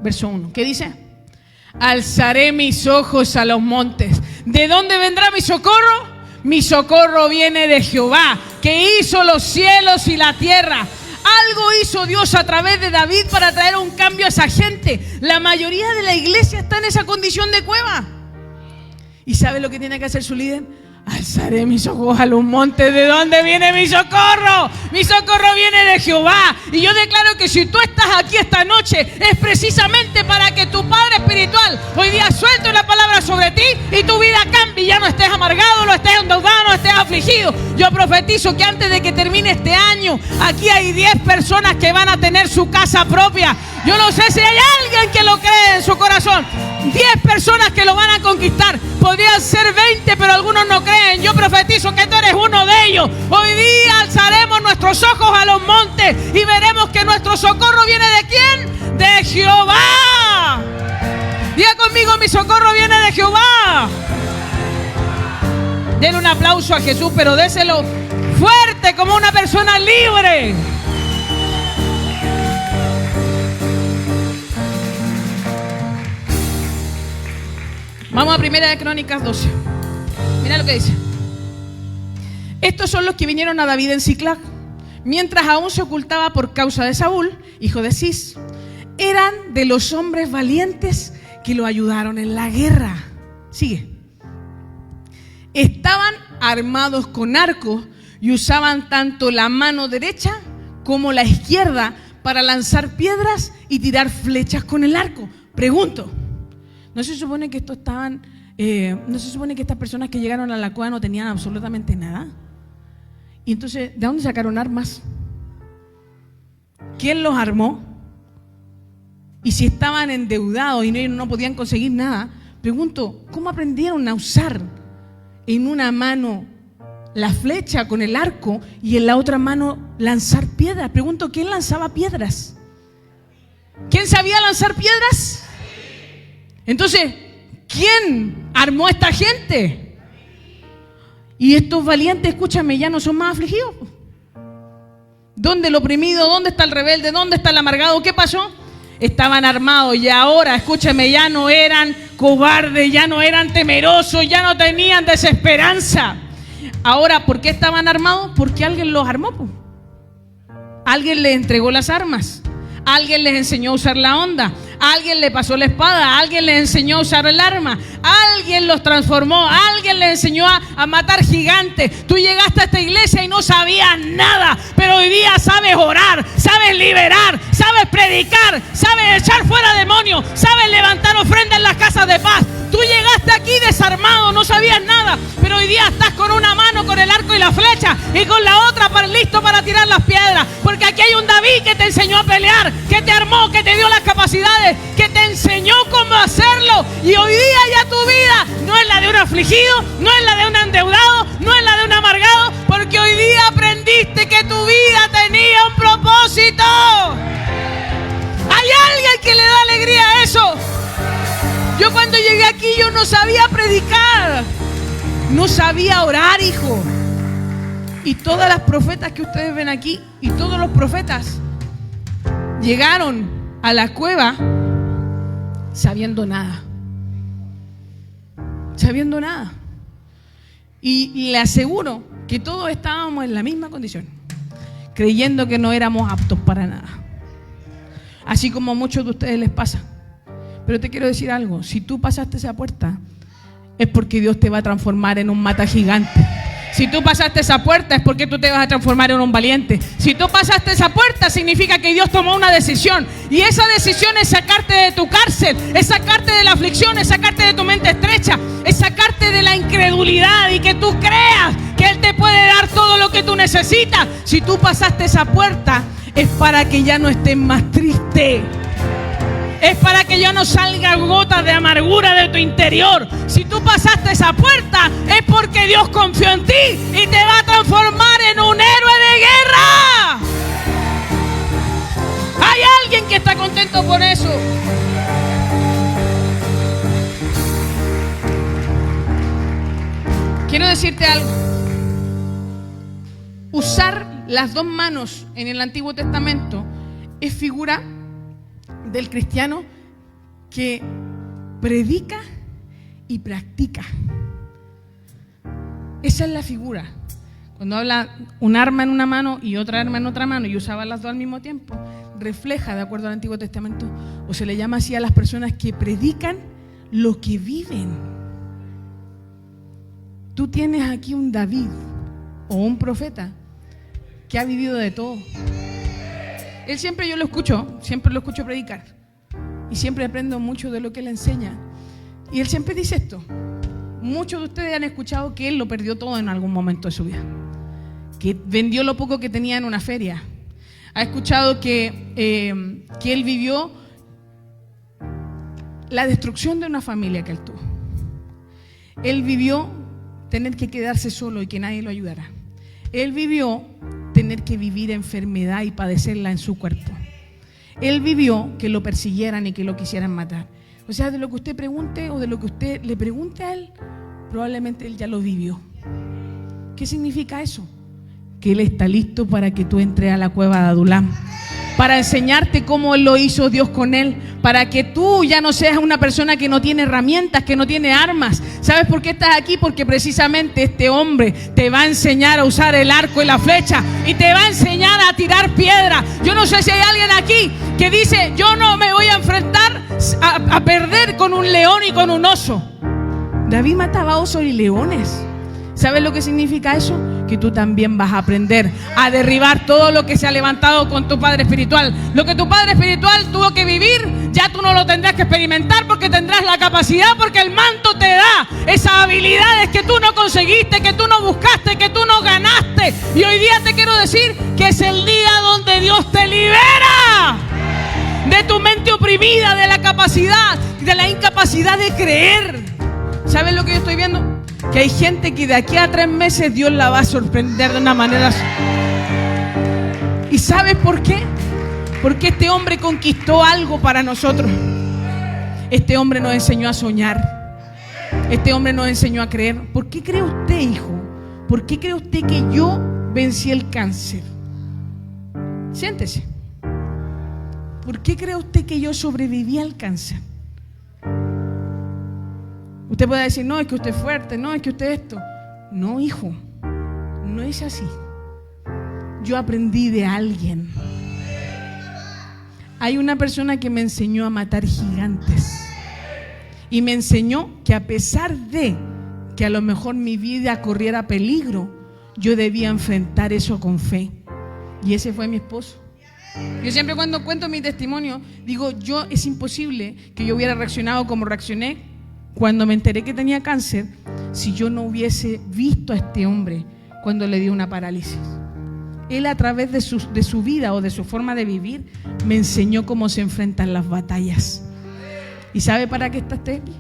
verso 1, ¿qué dice? Alzaré mis ojos a los montes. ¿De dónde vendrá mi socorro? Mi socorro viene de Jehová, que hizo los cielos y la tierra. Algo hizo Dios a través de David para traer un cambio a esa gente. La mayoría de la iglesia está en esa condición de cueva. ¿Y sabe lo que tiene que hacer su líder? Alzaré mis ojos a los montes. ¿De dónde viene mi socorro? Mi socorro viene de Jehová. Y yo declaro que si tú estás aquí esta noche, es precisamente para que tu Padre Espiritual hoy día suelte una palabra sobre ti y tu vida cambie. Ya no estés amargado, no estés endeudado, no estés afligido. Yo profetizo que antes de que termine este año, aquí hay 10 personas que van a tener su casa propia. Yo no sé si hay alguien que lo cree en su corazón. 10 personas que lo van a conquistar. Podrían ser 20, pero algunos no creen. Yo profetizo que tú eres uno de ellos. Hoy día alzaremos nuestros ojos a los montes y veremos que nuestro socorro viene ¿de quién? De Jehová. Diga conmigo, mi socorro viene de Jehová. Denle un aplauso a Jesús, pero déselo fuerte como una persona libre. Vamos a Primera de Crónicas 12. Mira lo que dice. Estos son los que vinieron a David en Siclag, mientras aún se ocultaba por causa de Saúl, hijo de Cis. Eran de los hombres valientes que lo ayudaron en la guerra. Sigue. Estaban armados con arcos y usaban tanto la mano derecha como la izquierda para lanzar piedras y tirar flechas con el arco. Pregunto, ¿no se supone que no se supone que estas personas que llegaron a la cueva no tenían absolutamente nada? Y entonces, ¿de dónde sacaron armas? ¿Quién los armó? Y si estaban endeudados y no podían conseguir nada, pregunto, ¿cómo aprendieron a usar en una mano la flecha con el arco y en la otra mano lanzar piedras? Pregunto, ¿quién lanzaba piedras? ¿Quién sabía lanzar piedras? Entonces, ¿quién armó a esta gente? Y estos valientes, escúchame, ya no son más afligidos. ¿Dónde el oprimido? ¿Dónde está el rebelde? ¿Dónde está el amargado? ¿Qué pasó? Estaban armados y ahora, escúchame, ya no eran cobardes, ya no eran temerosos, ya no tenían desesperanza. Ahora, ¿por qué estaban armados? Porque alguien los armó. Alguien les entregó las armas. Alguien les enseñó a usar la honda. Alguien le pasó la espada. Alguien les enseñó a usar el arma. Alguien los transformó. Alguien les enseñó a matar gigantes. Tú llegaste a esta iglesia y no sabías nada, pero hoy día sabes orar, sabes liberar, sabes predicar, sabes echar fuera demonios, sabes levantar ofrendas en las casas de paz. Tú llegaste aquí desarmado, no sabías nada, pero hoy día estás con una mano con el arco y la flecha y con la otra listo para tirar las piedras, porque aquí hay un David que te enseñó a pelear, que te armó, que te dio las capacidades, que te enseñó cómo hacerlo. Y hoy día ya tu vida no es la de un afligido, no es la de un endeudado, no es la de un amargado, porque hoy día aprendiste que tu vida tenía un propósito. ¿Hay alguien que le da alegría a eso? Yo cuando llegué aquí yo no sabía predicar, no sabía orar, hijo. Y todas las profetas que ustedes ven aquí y todos los profetas llegaron a la cueva sabiendo nada. Sabiendo nada. Y le aseguro que todos estábamos en la misma condición, creyendo que no éramos aptos para nada. Así como a muchos de ustedes les pasa. Pero te quiero decir algo, si tú pasaste esa puerta, es porque Dios te va a transformar en un mata gigante. Si tú pasaste esa puerta es porque tú te vas a transformar en un valiente. Si tú pasaste esa puerta significa que Dios tomó una decisión. Y esa decisión es sacarte de tu cárcel, es sacarte de la aflicción, es sacarte de tu mente estrecha, es sacarte de la incredulidad y que tú creas que Él te puede dar todo lo que tú necesitas. Si tú pasaste esa puerta es para que ya no estés más triste. Es para que ya no salga gotas de amargura de tu interior. Si tú pasaste esa puerta es porque Dios confió en ti y te va a transformar en un héroe de guerra. Hay alguien que está contento por eso. Quiero decirte algo. Usar las dos manos en el Antiguo Testamento es figura del cristiano que predica y practica. Esa es la figura. Cuando habla un arma en una mano y otra arma en otra mano y usaba las dos al mismo tiempo, refleja, de acuerdo al Antiguo Testamento, o se le llama así a las personas que predican lo que viven. Tú tienes aquí un David o un profeta que ha vivido de todo. Él siempre yo lo escucho predicar y siempre aprendo mucho de lo que él enseña. Y él siempre dice esto. Muchos de ustedes han escuchado que él lo perdió todo en algún momento de su vida, que vendió lo poco que tenía en una feria. Ha escuchado que él vivió la destrucción de una familia que él tuvo. Él vivió tener que quedarse solo y que nadie lo ayudara. Él vivió tener que vivir enfermedad y padecerla en su cuerpo. Él vivió que lo persiguieran y que lo quisieran matar. O sea, de lo que usted pregunte o de lo que usted le pregunte a él, probablemente él ya lo vivió. ¿Qué significa eso? Que él está listo para que tú entres a la cueva de Adulam, para enseñarte cómo lo hizo Dios con él, para que tú ya no seas una persona que no tiene herramientas, que no tiene armas. ¿Sabes por qué estás aquí? Porque precisamente este hombre te va a enseñar a usar el arco y la flecha y te va a enseñar a tirar piedra. Yo no sé si hay alguien aquí que dice: yo no me voy a enfrentar a perder con un león y con un oso. David mataba osos y leones. ¿Sabes lo que significa eso? Que tú también vas a aprender a derribar todo lo que se ha levantado con tu padre espiritual. Lo que tu padre espiritual tuvo que vivir, ya tú no lo tendrás que experimentar porque tendrás la capacidad, porque el manto te da esas habilidades que tú no conseguiste, que tú no buscaste, que tú no ganaste. Y hoy día te quiero decir que es el día donde Dios te libera de tu mente oprimida, de la capacidad, de la incapacidad de creer. ¿Sabes lo que yo estoy viendo? Que hay gente que de aquí a 3 meses Dios la va a sorprender de una manera. ¿Y sabes por qué? Porque este hombre conquistó algo para nosotros. Este hombre nos enseñó a soñar. Este hombre nos enseñó a creer. ¿Por qué cree usted, hijo? ¿Por qué cree usted que yo vencí el cáncer? Siéntese. ¿Por qué cree usted que yo sobreviví al cáncer? Usted puede decir: no, es que usted es fuerte, no, es que usted esto. No, hijo, no es así. Yo aprendí de alguien. Hay una persona que me enseñó a matar gigantes. Y me enseñó que a pesar de que a lo mejor mi vida corriera peligro, yo debía enfrentar eso con fe. Y ese fue mi esposo. Yo siempre cuando cuento mi testimonio, digo: es imposible que yo hubiera reaccionado como reaccioné cuando me enteré que tenía cáncer, si yo no hubiese visto a este hombre cuando le dio una parálisis. Él, a través de su vida o de su forma de vivir, me enseñó cómo se enfrentan las batallas. ¿Y sabe para qué está usted aquí?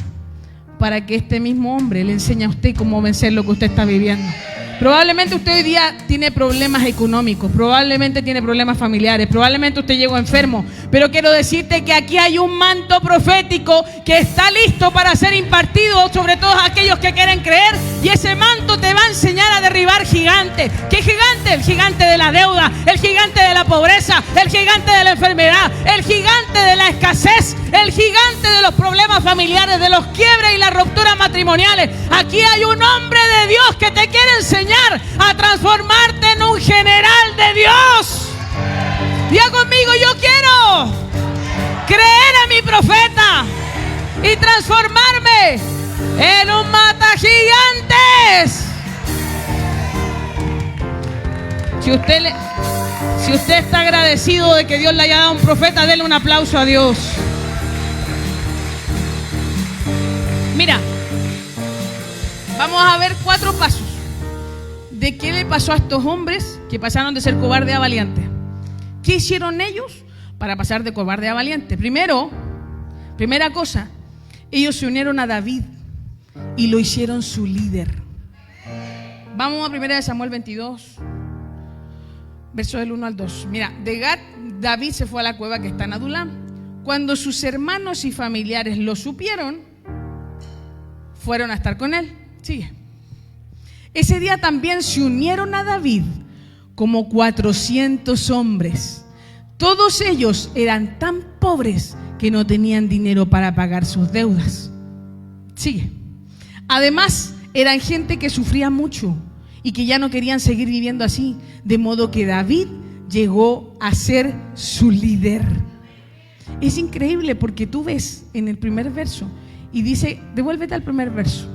Para que este mismo hombre le enseñe a usted cómo vencer lo que usted está viviendo. Probablemente usted hoy día tiene problemas económicos, probablemente tiene problemas familiares, probablemente usted llegó enfermo, pero quiero decirte que aquí hay un manto profético que está listo para ser impartido sobre todos aquellos que quieren creer, y ese manto te va a enseñar a derribar gigantes. ¿Qué gigante? El gigante de la deuda, el gigante de la pobreza, el gigante de la enfermedad, el gigante de la escasez, el gigante de los problemas familiares, de los quiebres y las rupturas matrimoniales. Aquí hay un hombre de Dios que te quiere enseñar a transformarte en un general de Dios. Diga conmigo: yo quiero creer a mi profeta y transformarme Él nos mata gigantes. Si usted está agradecido de que Dios le haya dado un profeta, denle un aplauso a Dios. Mira, vamos a ver 4 pasos de qué le pasó a estos hombres que pasaron de ser cobarde a valiente. ¿Qué hicieron ellos para pasar de cobarde a valiente? Primera cosa, ellos se unieron a David y lo hicieron su líder. Vamos a 1 Samuel 22, verso del 1 al 2. Mira, de Gat, David se fue a la cueva que está en Adulam. Cuando sus hermanos y familiares lo supieron, fueron a estar con él. Sigue. Ese día también se unieron a David como 400 hombres. Todos ellos eran tan pobres que no tenían dinero para pagar sus deudas. Sigue. Además, eran gente que sufría mucho y que ya no querían seguir viviendo así, de modo que David llegó a ser su líder. Es increíble porque tú ves en el primer verso y dice, devuélvete al primer verso.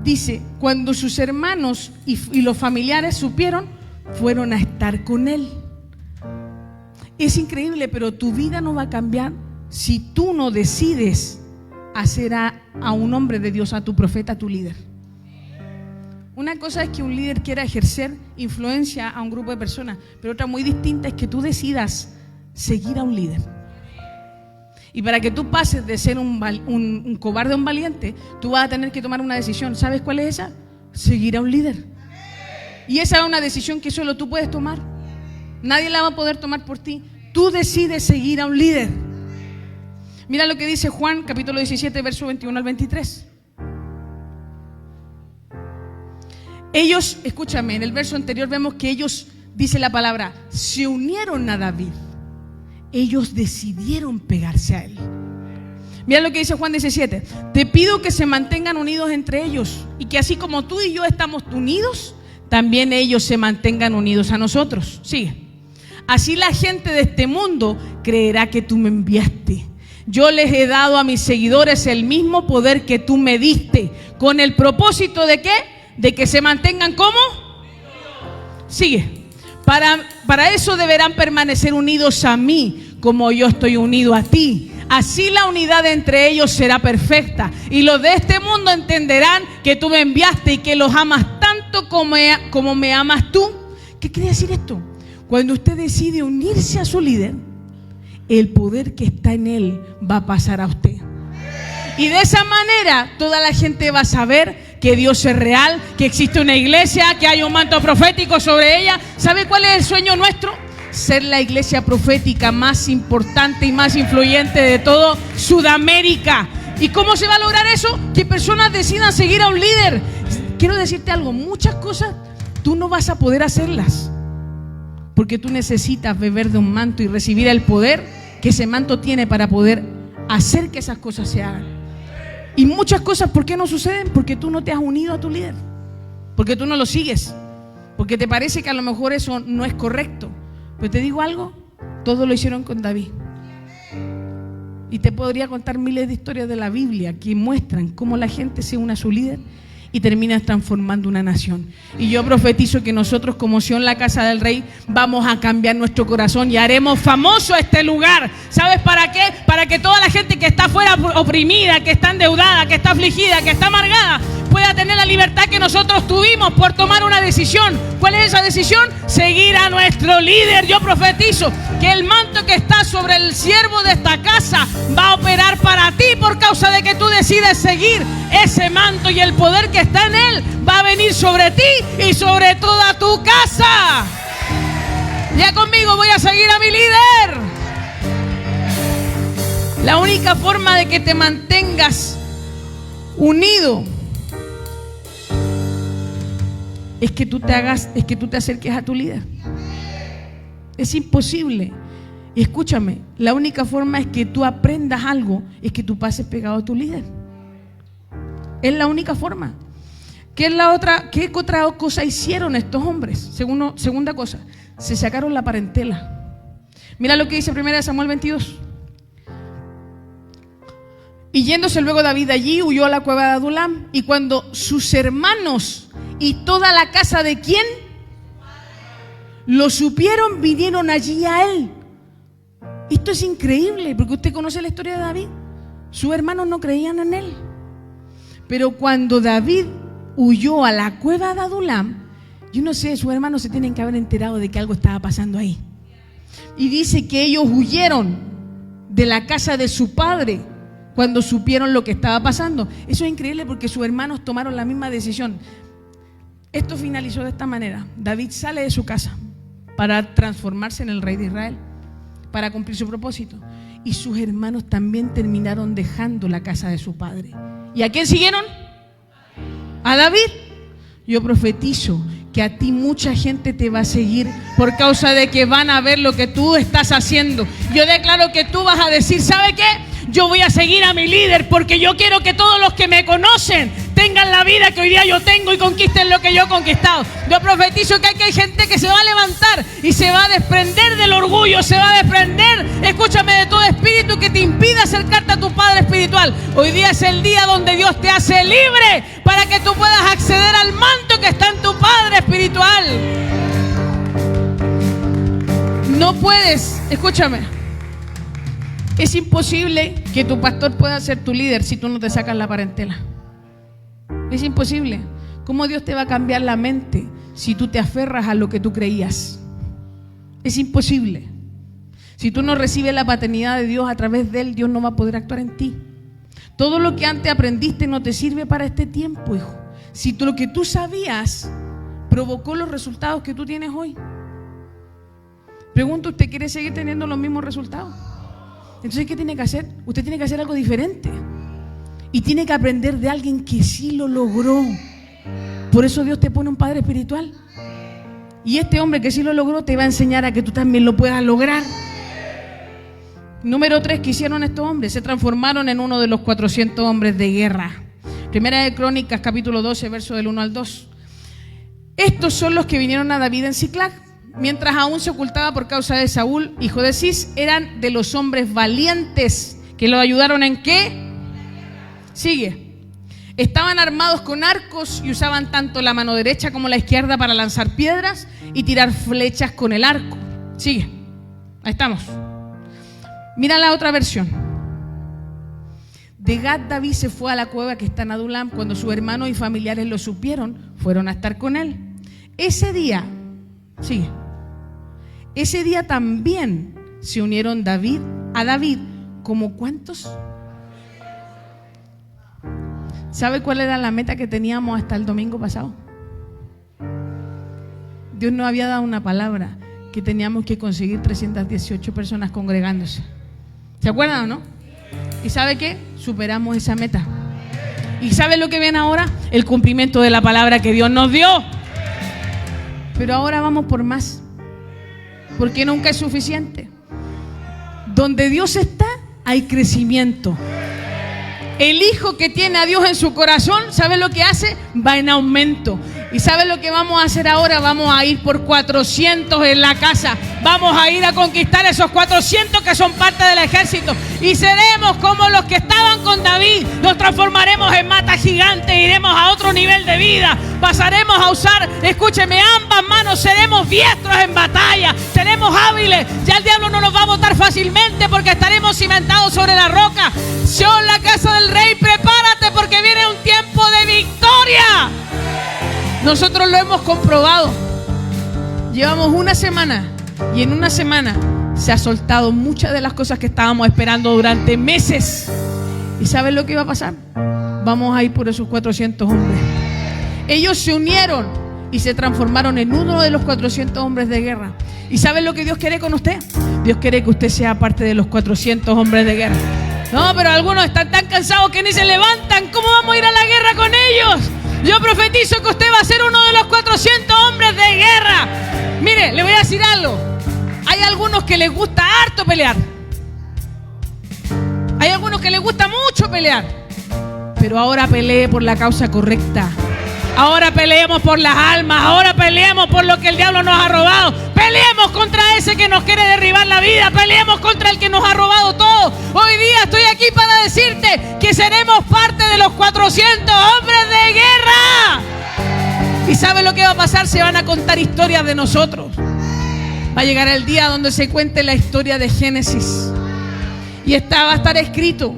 Dice, cuando sus hermanos y los familiares supieron, fueron a estar con él. Es increíble, pero tu vida no va a cambiar si tú no decides hacer a un hombre de Dios, a tu profeta, a tu líder. Una cosa es que un líder quiera ejercer influencia a un grupo de personas, pero otra muy distinta es que tú decidas seguir a un líder. Y para que tú pases de ser un cobarde a un valiente, tú vas a tener que tomar una decisión. ¿Sabes cuál es esa? Seguir a un líder. Y esa es una decisión que solo tú puedes tomar. Nadie la va a poder tomar por ti. Tú decides seguir a un líder. Mira lo que dice Juan, capítulo 17, verso 21 al 23. Ellos, escúchame, en el verso anterior vemos que ellos, dice la palabra, se unieron a David. Ellos decidieron pegarse a él. Mira lo que dice Juan 17. Te pido que se mantengan unidos entre ellos y que así como tú y yo estamos unidos, también ellos se mantengan unidos a nosotros. Sigue. Así la gente de este mundo creerá que tú me enviaste. Yo les he dado a mis seguidores el mismo poder que tú me diste. ¿Con el propósito de qué? De que se mantengan ¿cómo? Sigue. Para eso deberán permanecer unidos a mí, como yo estoy unido a ti. Así la unidad entre ellos será perfecta. Y los de este mundo entenderán que tú me enviaste y que los amas tanto como me amas tú. ¿Qué quiere decir esto? Cuando usted decide unirse a su líder, el poder que está en él va a pasar a usted. Y de esa manera toda la gente va a saber que Dios es real, que existe una iglesia, que hay un manto profético sobre ella. ¿Sabe cuál es el sueño nuestro? Ser la iglesia profética más importante y más influyente de todo Sudamérica. ¿Y cómo se va a lograr eso? Que personas decidan seguir a un líder. Quiero decirte algo, muchas cosas tú no vas a poder hacerlas, porque tú necesitas beber de un manto y recibir el poder que ese manto tiene para poder hacer que esas cosas se hagan. Y muchas cosas, ¿por qué no suceden? Porque tú no te has unido a tu líder, porque tú no lo sigues, porque te parece que a lo mejor eso no es correcto. Pero te digo algo, todos lo hicieron con David. Y te podría contar miles de historias de la Biblia que muestran cómo la gente se une a su líder y terminas transformando una nación. Y yo profetizo que nosotros como Sion, la casa del Rey, vamos a cambiar nuestro corazón y haremos famoso este lugar. ¿Sabes para qué? Para que toda la gente que está afuera oprimida, que está endeudada, que está afligida, que está amargada, pueda tener la libertad que nosotros tuvimos por tomar una decisión. ¿Cuál es esa decisión? Seguir a nuestro líder. Yo profetizo que el manto que está sobre el siervo de esta casa va a operar para ti por causa de que tú decides seguir ese manto, y el poder que está en él va a venir sobre ti y sobre toda tu casa. Ya conmigo, voy a seguir a mi líder. La única forma de que te mantengas unido es que tú te acerques a tu líder. Es imposible. Y escúchame, la única forma es que tú aprendas algo, es que tú pases pegado a tu líder. Es la única forma. ¿Qué otra cosa hicieron estos hombres? Segunda cosa, se sacaron la parentela. Mira lo que dice 1 Samuel 22. Y yéndose luego David allí, huyó a la cueva de Adulam. Y cuando sus hermanos y toda la casa de ¿quién? Lo supieron, vinieron allí a él. Esto es increíble, porque usted conoce la historia de David. Sus hermanos no creían en él. Pero cuando David huyó a la cueva de Adulam, yo no sé, sus hermanos se tienen que haber enterado de que algo estaba pasando ahí. Y dice que ellos huyeron de la casa de su padre cuando supieron lo que estaba pasando. Eso es increíble porque sus hermanos tomaron la misma decisión. Esto finalizó de esta manera. David sale de su casa para transformarse en el rey de Israel, para cumplir su propósito. Y sus hermanos también terminaron dejando la casa de su padre. ¿Y a quién siguieron? A David. Yo profetizo que a ti mucha gente te va a seguir por causa de que van a ver lo que tú estás haciendo. Yo declaro que tú vas a decir, ¿sabe qué? Yo voy a seguir a mi líder porque yo quiero que todos los que me conocen tengan la vida que hoy día yo tengo y conquisten lo que yo he conquistado. Yo profetizo que hay gente que se va a levantar y se va a desprender del orgullo, se va a desprender, escúchame, de todo espíritu que te impida acercarte a tu Padre espiritual. Hoy día es el día donde Dios te hace libre para que tú puedas acceder al manto que está en tu Padre espiritual. No puedes, escúchame, es imposible que tu pastor pueda ser tu líder si tú no te sacas la parentela. Es imposible. ¿Cómo Dios te va a cambiar la mente si tú te aferras a lo que tú creías? Es imposible. Si tú no recibes la paternidad de Dios a través de Él, Dios no va a poder actuar en ti. Todo lo que antes aprendiste no te sirve para este tiempo, hijo. Si lo que tú sabías provocó los resultados que tú tienes hoy. Pregunto, ¿usted quiere seguir teniendo los mismos resultados? Entonces, ¿qué tiene que hacer? Usted tiene que hacer algo diferente. Y tiene que aprender de alguien que sí lo logró. Por eso Dios te pone un padre espiritual. Y este hombre que sí lo logró te va a enseñar a que tú también lo puedas lograr. Número 3, ¿qué hicieron estos hombres? Se transformaron en uno de los 400 hombres de guerra. Primera de Crónicas, capítulo 12, verso del 1 al 2. Estos son los que vinieron a David en Siclag, mientras aún se ocultaba por causa de Saúl, hijo de Cis. Eran de los hombres valientes que lo ayudaron en ¿qué? Sigue. Estaban armados con arcos y usaban tanto la mano derecha como la izquierda para lanzar piedras y tirar flechas con el arco. Sigue. Ahí estamos. Mira la otra versión. De Gad, David se fue a la cueva que está en Adulam. Cuando sus hermanos y familiares lo supieron, fueron a estar con él. Ese día, sigue. Ese día también se unieron a David, ¿como cuántos? ¿Sabe cuál era la meta que teníamos hasta el domingo pasado? Dios nos había dado una palabra que teníamos que conseguir 318 personas congregándose. ¿Se acuerdan o no? ¿Y sabe qué? Superamos esa meta. ¿Y sabe lo que viene ahora? El cumplimiento de la palabra que Dios nos dio. Pero ahora vamos por más, porque nunca es suficiente. Donde Dios está, hay crecimiento. El hijo que tiene a Dios en su corazón, ¿sabe lo que hace? Va en aumento. ¿Y sabe lo que vamos a hacer ahora? Vamos a ir por 400 en la casa. Vamos a ir a conquistar esos 400 que son parte del ejército. Y seremos como los que estaban con David. Nos transformaremos en mata gigante. Iremos a otro nivel de vida. Pasaremos a usar, escúcheme, ambas manos. Seremos diestros en batalla. Seremos hábiles. Ya el diablo no nos va a botar fácilmente porque estaremos cimentados sobre la roca. Sion, la casa del rey, prepárate porque viene un tiempo de victoria. Nosotros lo hemos comprobado. Llevamos una semana y en una semana se ha soltado muchas de las cosas que estábamos esperando durante meses. ¿Y saben lo que va a pasar? Vamos a ir por esos 400 hombres. Ellos se unieron y se transformaron en uno de los 400 hombres de guerra. ¿Y saben lo que Dios quiere con usted? Dios quiere que usted sea parte de los 400 hombres de guerra. No, pero algunos están tan cansados que ni se levantan. ¿Cómo vamos a ir a la guerra con ellos? Yo profetizo que usted va a ser uno de los 400 hombres de guerra. Mire, le voy a decir algo. Hay algunos que les gusta harto pelear. Hay algunos que les gusta mucho pelear. Pero ahora pelee por la causa correcta. Ahora peleemos por las almas. Ahora peleemos por lo que el diablo nos ha robado. Peleemos contra ese que nos quiere derribar la vida. Peleemos contra el que nos ha robado todo. Hoy día estoy aquí para decirte que que seremos parte de los 400 hombres de guerra. ¿Y sabe lo que va a pasar? Se van a contar historias de nosotros. Va a llegar el día donde se cuente la historia de Génesis. Y va a estar escrito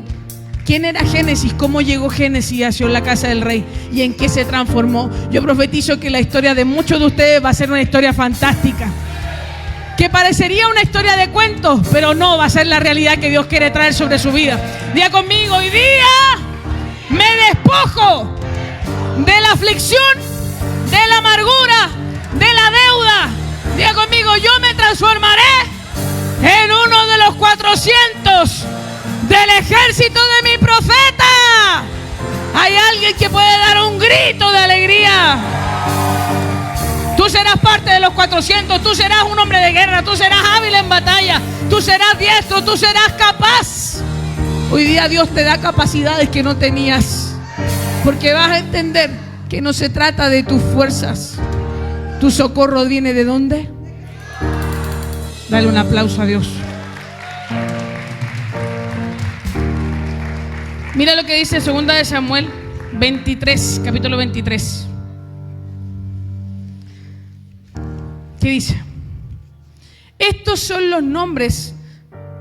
quién era Génesis, cómo llegó Génesis hacia la casa del rey y en qué se transformó. Yo profetizo que la historia de muchos de ustedes va a ser una historia fantástica, que parecería una historia de cuentos, pero no, va a ser la realidad que Dios quiere traer sobre su vida. Diga conmigo: hoy día me despojo de la aflicción, de la amargura, de la deuda. Diga conmigo: yo me transformaré en uno de los 400 del ejército de mi profeta. Hay alguien que puede dar un grito de alegría. Tú serás parte de los 400, tú serás un hombre de guerra, tú serás hábil en batalla, tú serás diestro, tú serás capaz. Hoy día Dios te da capacidades que no tenías, porque vas a entender que no se trata de tus fuerzas. Tu socorro viene ¿de dónde? Dale un aplauso a Dios. Mira lo que dice 2 de Samuel 23, capítulo 23. ¿Qué dice? Estos son los nombres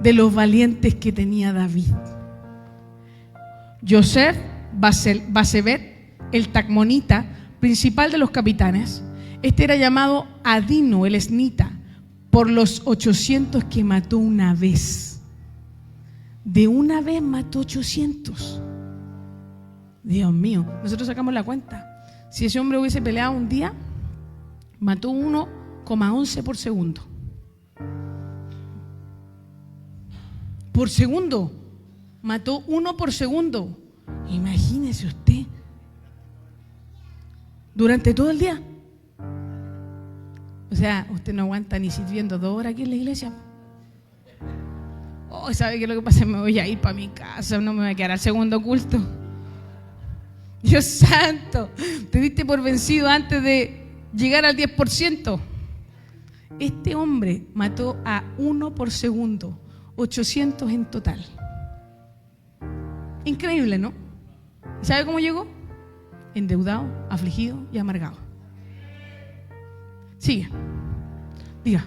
de los valientes que tenía David: Yosef, Basebet, el Tacmonita, principal de los capitanes. Este era llamado Adino, el esnita, por los 800 que mató una vez. De una vez mató 800. Dios mío, nosotros sacamos la cuenta. Si ese hombre hubiese peleado un día, mató 1,11 por segundo. Por segundo. Mató 1 por segundo. Imagínese usted. Durante todo el día. O sea, usted no aguanta ni sirviendo 2 horas aquí en la iglesia. Oh, ¿sabe qué es lo que pasa? Me voy a ir para mi casa, no me voy a quedar al segundo culto. Dios santo, te diste por vencido antes de llegar al 10%. Este hombre mató a 1 por segundo, 800 en total. Increíble, ¿no? ¿Sabe cómo llegó? Endeudado, afligido y amargado. Sigue. Diga.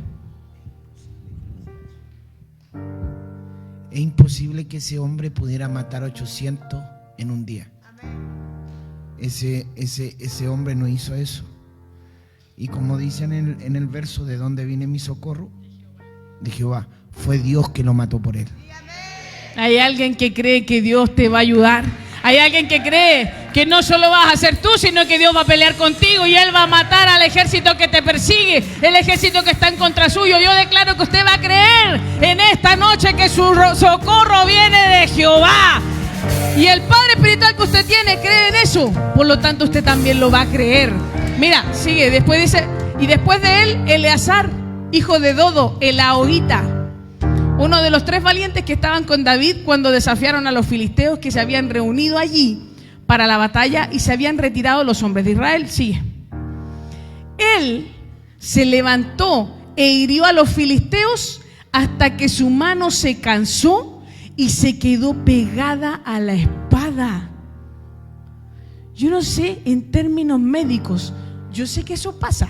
Es imposible que ese hombre pudiera matar 800 en un día. Ese hombre no hizo eso. Y como dicen en el verso, ¿de dónde viene mi socorro? De Jehová. Fue Dios que lo mató por él. Hay alguien que cree que Dios te va a ayudar. Hay alguien que cree que no solo vas a ser tú, sino que Dios va a pelear contigo y Él va a matar al ejército que te persigue, el ejército que está en contra suyo. Yo declaro que usted va a creer en esta noche que su socorro viene de Jehová. Y el Padre espiritual que usted tiene cree en eso. Por lo tanto, usted también lo va a creer. Mira, sigue. Después dice: y después de él, Eleazar, hijo de Dodo, el Ahohita, uno de los 3 valientes que estaban con David cuando desafiaron a los filisteos, que se habían reunido allí para la batalla y se habían retirado los hombres de Israel. Sigue. Él se levantó e hirió a los filisteos hasta que su mano se cansó y se quedó pegada a la espada. Yo no sé, en términos médicos, yo sé que eso pasa.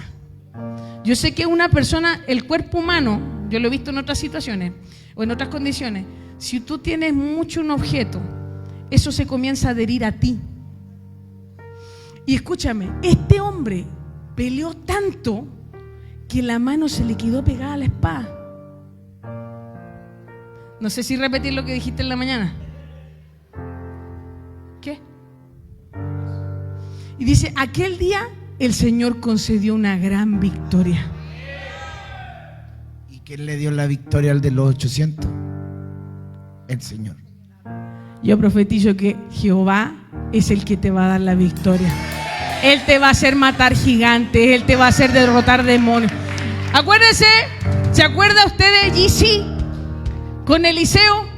Yo sé que una persona, el cuerpo humano, yo lo he visto en otras situaciones o en otras condiciones, si tú tienes mucho un objeto, eso se comienza a adherir a ti. Y escúchame, este hombre peleó tanto que la mano se le quedó pegada a la espada. No sé si repetir lo que dijiste en la mañana. ¿Qué? Y dice: aquel día el Señor concedió una gran victoria. ¿Y quién le dio la victoria al de los 800? El Señor. Yo profetizo que Jehová es el que te va a dar la victoria. Él te va a hacer matar gigantes, Él te va a hacer derrotar demonios. Acuérdese, ¿se acuerda usted de Gizi con Eliseo?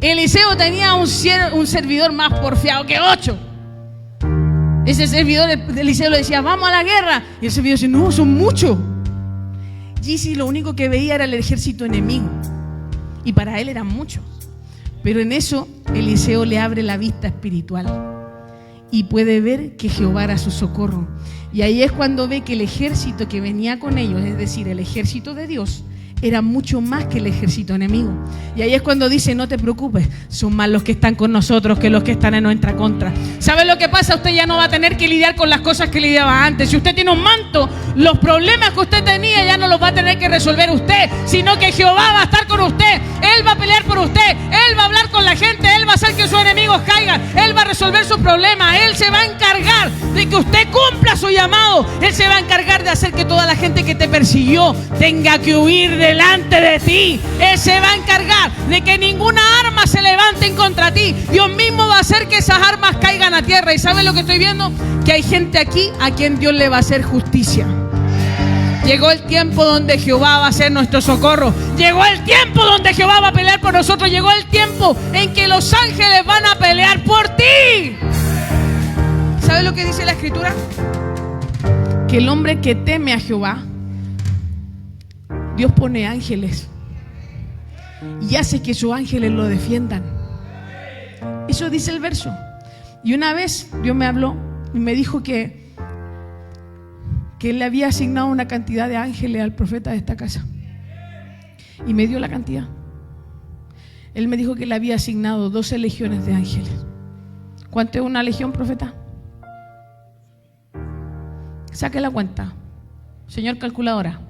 Eliseo tenía un servidor más porfiado que 8. Ese servidor de Eliseo le decía: vamos a la guerra. Y el servidor decía: no, son muchos. Gizi lo único que veía era el ejército enemigo. Y para él eran muchos. Pero en eso Eliseo le abre la vista espiritual y puede ver que Jehová era su socorro. Y ahí es cuando ve que el ejército que venía con ellos, es decir, el ejército de Dios, era mucho más que el ejército enemigo. Y ahí es cuando dice: no te preocupes, son más los que están con nosotros que los que están en nuestra contra. ¿Sabe lo que pasa? Usted ya no va a tener que lidiar con las cosas que lidiaba antes. Si usted tiene un manto, los problemas que usted tenía ya no los va a tener que resolver usted, sino que Jehová va a estar con usted. Él va a pelear por usted, Él va a hablar con la gente, Él va a hacer que sus enemigos caigan, Él va a resolver sus problemas, Él se va a encargar de que usted cumpla su llamado. Él se va a encargar de hacer que toda la gente que te persiguió tenga que huir delante de ti. Él se va a encargar de que ninguna arma se levante en contra ti. Dios mismo va a hacer que esas armas caigan a tierra. ¿Y saben lo que estoy viendo? Que hay gente aquí a quien Dios le va a hacer justicia. Llegó el tiempo donde Jehová va a ser nuestro socorro. Llegó el tiempo donde Jehová va a pelear por nosotros. Llegó el tiempo en que los ángeles van a pelear por ti. ¿Sabe lo que dice la Escritura? Que el hombre que teme a Jehová, Dios pone ángeles y hace que sus ángeles lo defiendan. Eso dice el verso. Y una vez Dios me habló y me dijo que Él le había asignado una cantidad de ángeles al profeta de esta casa. Y me dio la cantidad. Él me dijo que le había asignado 12 legiones de ángeles. ¿Cuánto es una legión, profeta? Saque la cuenta, señor calculadora.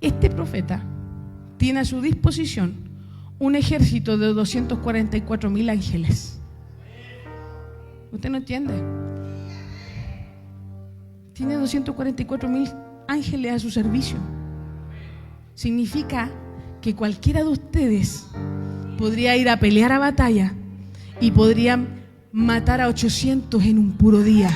Este profeta tiene a su disposición un ejército de 244,000 ángeles. ¿Usted no entiende? Tiene 244,000 ángeles a su servicio. Significa que cualquiera de ustedes podría ir a pelear a batalla y podrían matar a 800 en un puro día.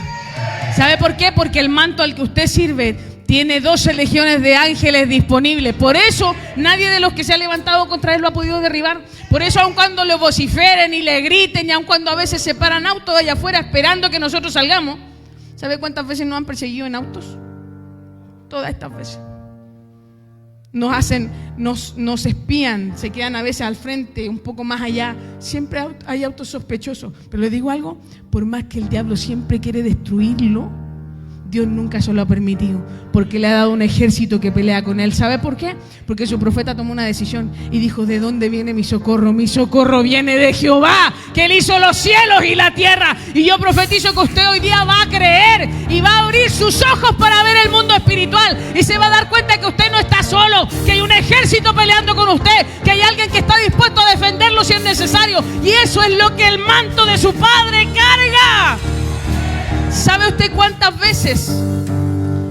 ¿Sabe por qué? Porque el manto al que usted sirve tiene 12 legiones de ángeles disponibles. Por eso nadie de los que se ha levantado contra él lo ha podido derribar. Por eso, aun cuando le vociferen y le griten, y aun cuando a veces se paran autos allá afuera esperando que nosotros salgamos, ¿sabe cuántas veces nos han perseguido en autos? Todas estas veces. Nos espían, se quedan a veces al frente, un poco más allá. Siempre hay autos sospechosos. Pero le digo algo, por más que el diablo siempre quiere destruirlo, Dios nunca se lo ha permitido, porque le ha dado un ejército que pelea con él. ¿Sabe por qué? Porque su profeta tomó una decisión y dijo: ¿de dónde viene mi socorro? Mi socorro viene de Jehová, que Él hizo los cielos y la tierra. Y yo profetizo que usted hoy día va a creer y va a abrir sus ojos para ver el mundo espiritual, y se va a dar cuenta que usted no está solo, que hay un ejército peleando con usted, que hay alguien que está dispuesto a defenderlo si es necesario. Y eso es lo que el manto de su Padre carga. ¿Sabe usted cuántas veces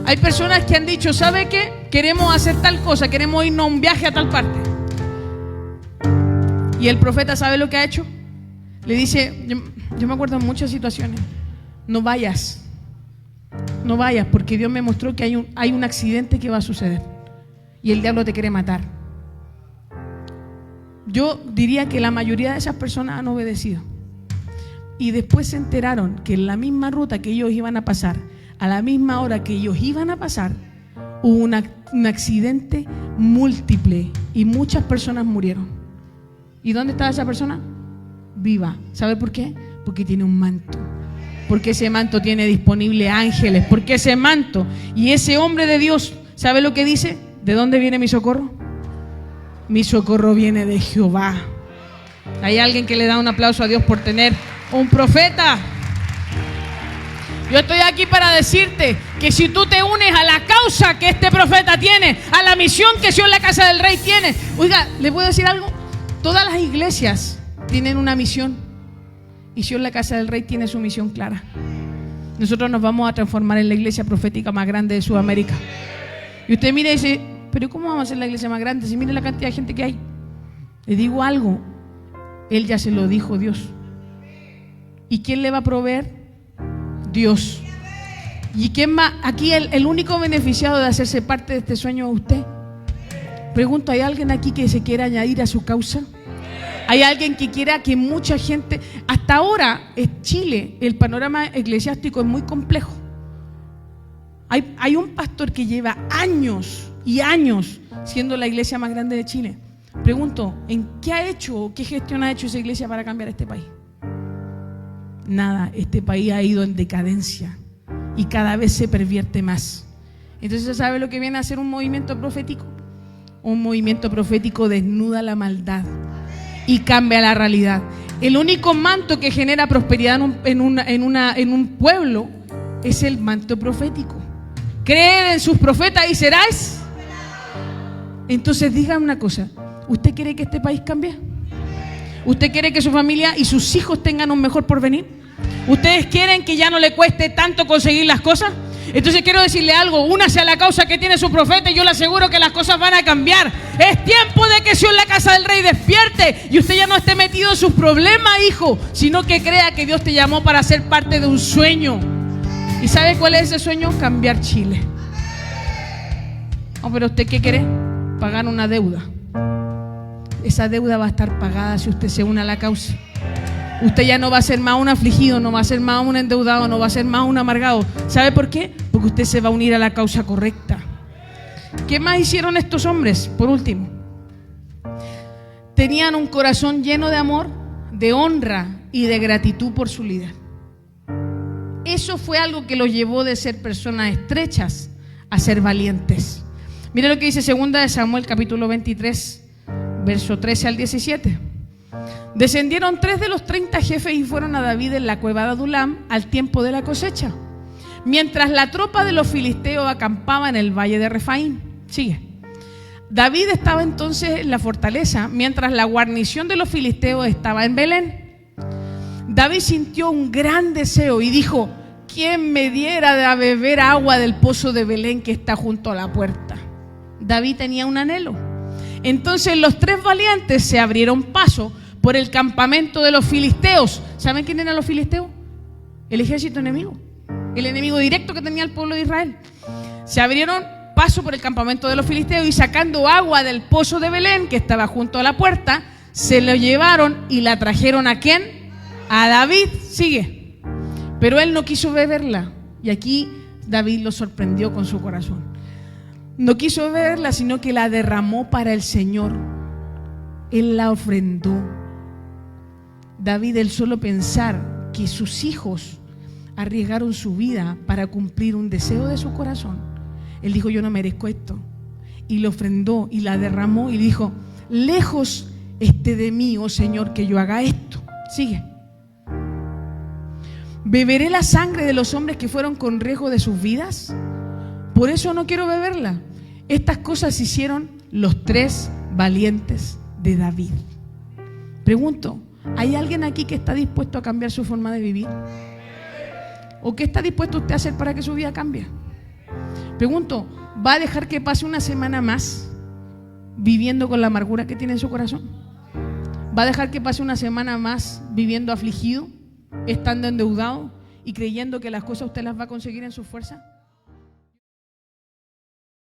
hay personas que han dicho: ¿sabe qué? Queremos hacer tal cosa, queremos irnos a un viaje a tal parte? Y el profeta, ¿sabe lo que ha hecho? Le dice, yo me acuerdo en muchas situaciones: no vayas, porque Dios me mostró que hay un accidente que va a suceder y el diablo te quiere matar. Yo diría que la mayoría de esas personas han obedecido. Y después se enteraron que en la misma ruta que ellos iban a pasar, a la misma hora que ellos iban a pasar, hubo un accidente múltiple y muchas personas murieron. ¿Y dónde estaba esa persona? Viva. ¿Sabe por qué? Porque tiene un manto. Porque ese manto tiene disponible ángeles. Porque ese manto y ese hombre de Dios, ¿sabe lo que dice? ¿De dónde viene mi socorro? Mi socorro viene de Jehová. Hay alguien que le da un aplauso a Dios por tener un profeta. Yo estoy aquí para decirte que si tú te unes a la causa que este profeta tiene, a la misión que Sion la Casa del Rey tiene. Oiga, ¿le puedo decir algo? Todas las iglesias tienen una misión y Sion la Casa del Rey tiene su misión clara. Nosotros nos vamos a transformar en la iglesia profética más grande de Sudamérica. Y usted mire y dice: ¿pero cómo vamos a hacer la iglesia más grande si mire la cantidad de gente que hay? Le digo algo, Él ya se lo dijo Dios. ¿Y quién le va a proveer? Dios. ¿Y quién más? Aquí el único beneficiado de hacerse parte de este sueño es usted. Pregunto, ¿hay alguien aquí que se quiera añadir a su causa? ¿Hay alguien que quiera que mucha gente? Hasta ahora en Chile el panorama eclesiástico es muy complejo. Hay un pastor que lleva años y años siendo la iglesia más grande de Chile, Pregunto, ¿en qué ha hecho o qué gestión ha hecho esa iglesia para cambiar este país? Nada, este país ha ido en decadencia y cada vez se pervierte más. Entonces, ¿sabe lo que viene a ser un movimiento profético? Un movimiento profético desnuda la maldad y cambia la realidad. El único manto que genera prosperidad en un pueblo es el manto profético. Creed en sus profetas y seráis. Entonces, dígame una cosa. ¿Usted quiere que este país cambie? ¿Usted quiere que su familia y sus hijos tengan un mejor porvenir? ¿Ustedes quieren que ya no le cueste tanto conseguir las cosas? Entonces quiero decirle algo, únase a la causa que tiene su profeta y yo le aseguro que las cosas van a cambiar. Es tiempo de que Sion, la casa del rey, despierte y usted ya no esté metido en sus problemas, hijo, sino que crea que Dios te llamó para ser parte de un sueño. ¿Y sabe cuál es ese sueño? Cambiar Chile. Oh, pero ¿usted qué quiere? Pagar una deuda. Esa deuda va a estar pagada si usted se une a la causa. Usted ya no va a ser más un afligido, no va a ser más un endeudado, no va a ser más un amargado. ¿Sabe por qué? Porque usted se va a unir a la causa correcta. ¿Qué más hicieron estos hombres? Por último, tenían un corazón lleno de amor, de honra y de gratitud por su líder. Eso fue algo que los llevó de ser personas estrechas a ser valientes. Mire lo que dice 2 de Samuel capítulo 23, verso 13 al 17. Descendieron 3 de los 30 jefes y fueron a David en la cueva de Adulam al tiempo de la cosecha, mientras la tropa de los filisteos acampaba en el valle de Refaim. Sigue. David estaba entonces en la fortaleza, mientras la guarnición de los filisteos estaba en Belén. David sintió un gran deseo y dijo: ¿quién me diera de beber agua del pozo de Belén que está junto a la puerta? David tenía un anhelo. Entonces los 3 valientes se abrieron paso por el campamento de los filisteos. ¿Saben quién eran los filisteos? El ejército enemigo, el enemigo directo que tenía el pueblo de Israel. Se abrieron paso por el campamento de los filisteos y sacando agua del pozo de Belén que estaba junto a la puerta, se lo llevaron y la trajeron ¿a quién? A David. Sigue. Pero él no quiso beberla y aquí David lo sorprendió con su corazón. No quiso beberla, sino que la derramó para el Señor. Él la ofrendó. David, el solo pensar que sus hijos arriesgaron su vida para cumplir un deseo de su corazón, él dijo: yo no merezco esto, y lo ofrendó y la derramó y dijo: lejos esté de mí, oh Señor, que yo haga esto. Sigue. ¿Beberé la sangre de los hombres que fueron con riesgo de sus vidas? Por eso no quiero beberla. Estas cosas hicieron los 3 valientes de David. Pregunto, ¿hay alguien aquí que está dispuesto a cambiar su forma de vivir? ¿O qué está dispuesto usted a hacer para que su vida cambie? Pregunto, ¿va a dejar que pase una semana más viviendo con la amargura que tiene en su corazón? ¿Va a dejar que pase una semana más viviendo afligido, estando endeudado y creyendo que las cosas usted las va a conseguir en su fuerza?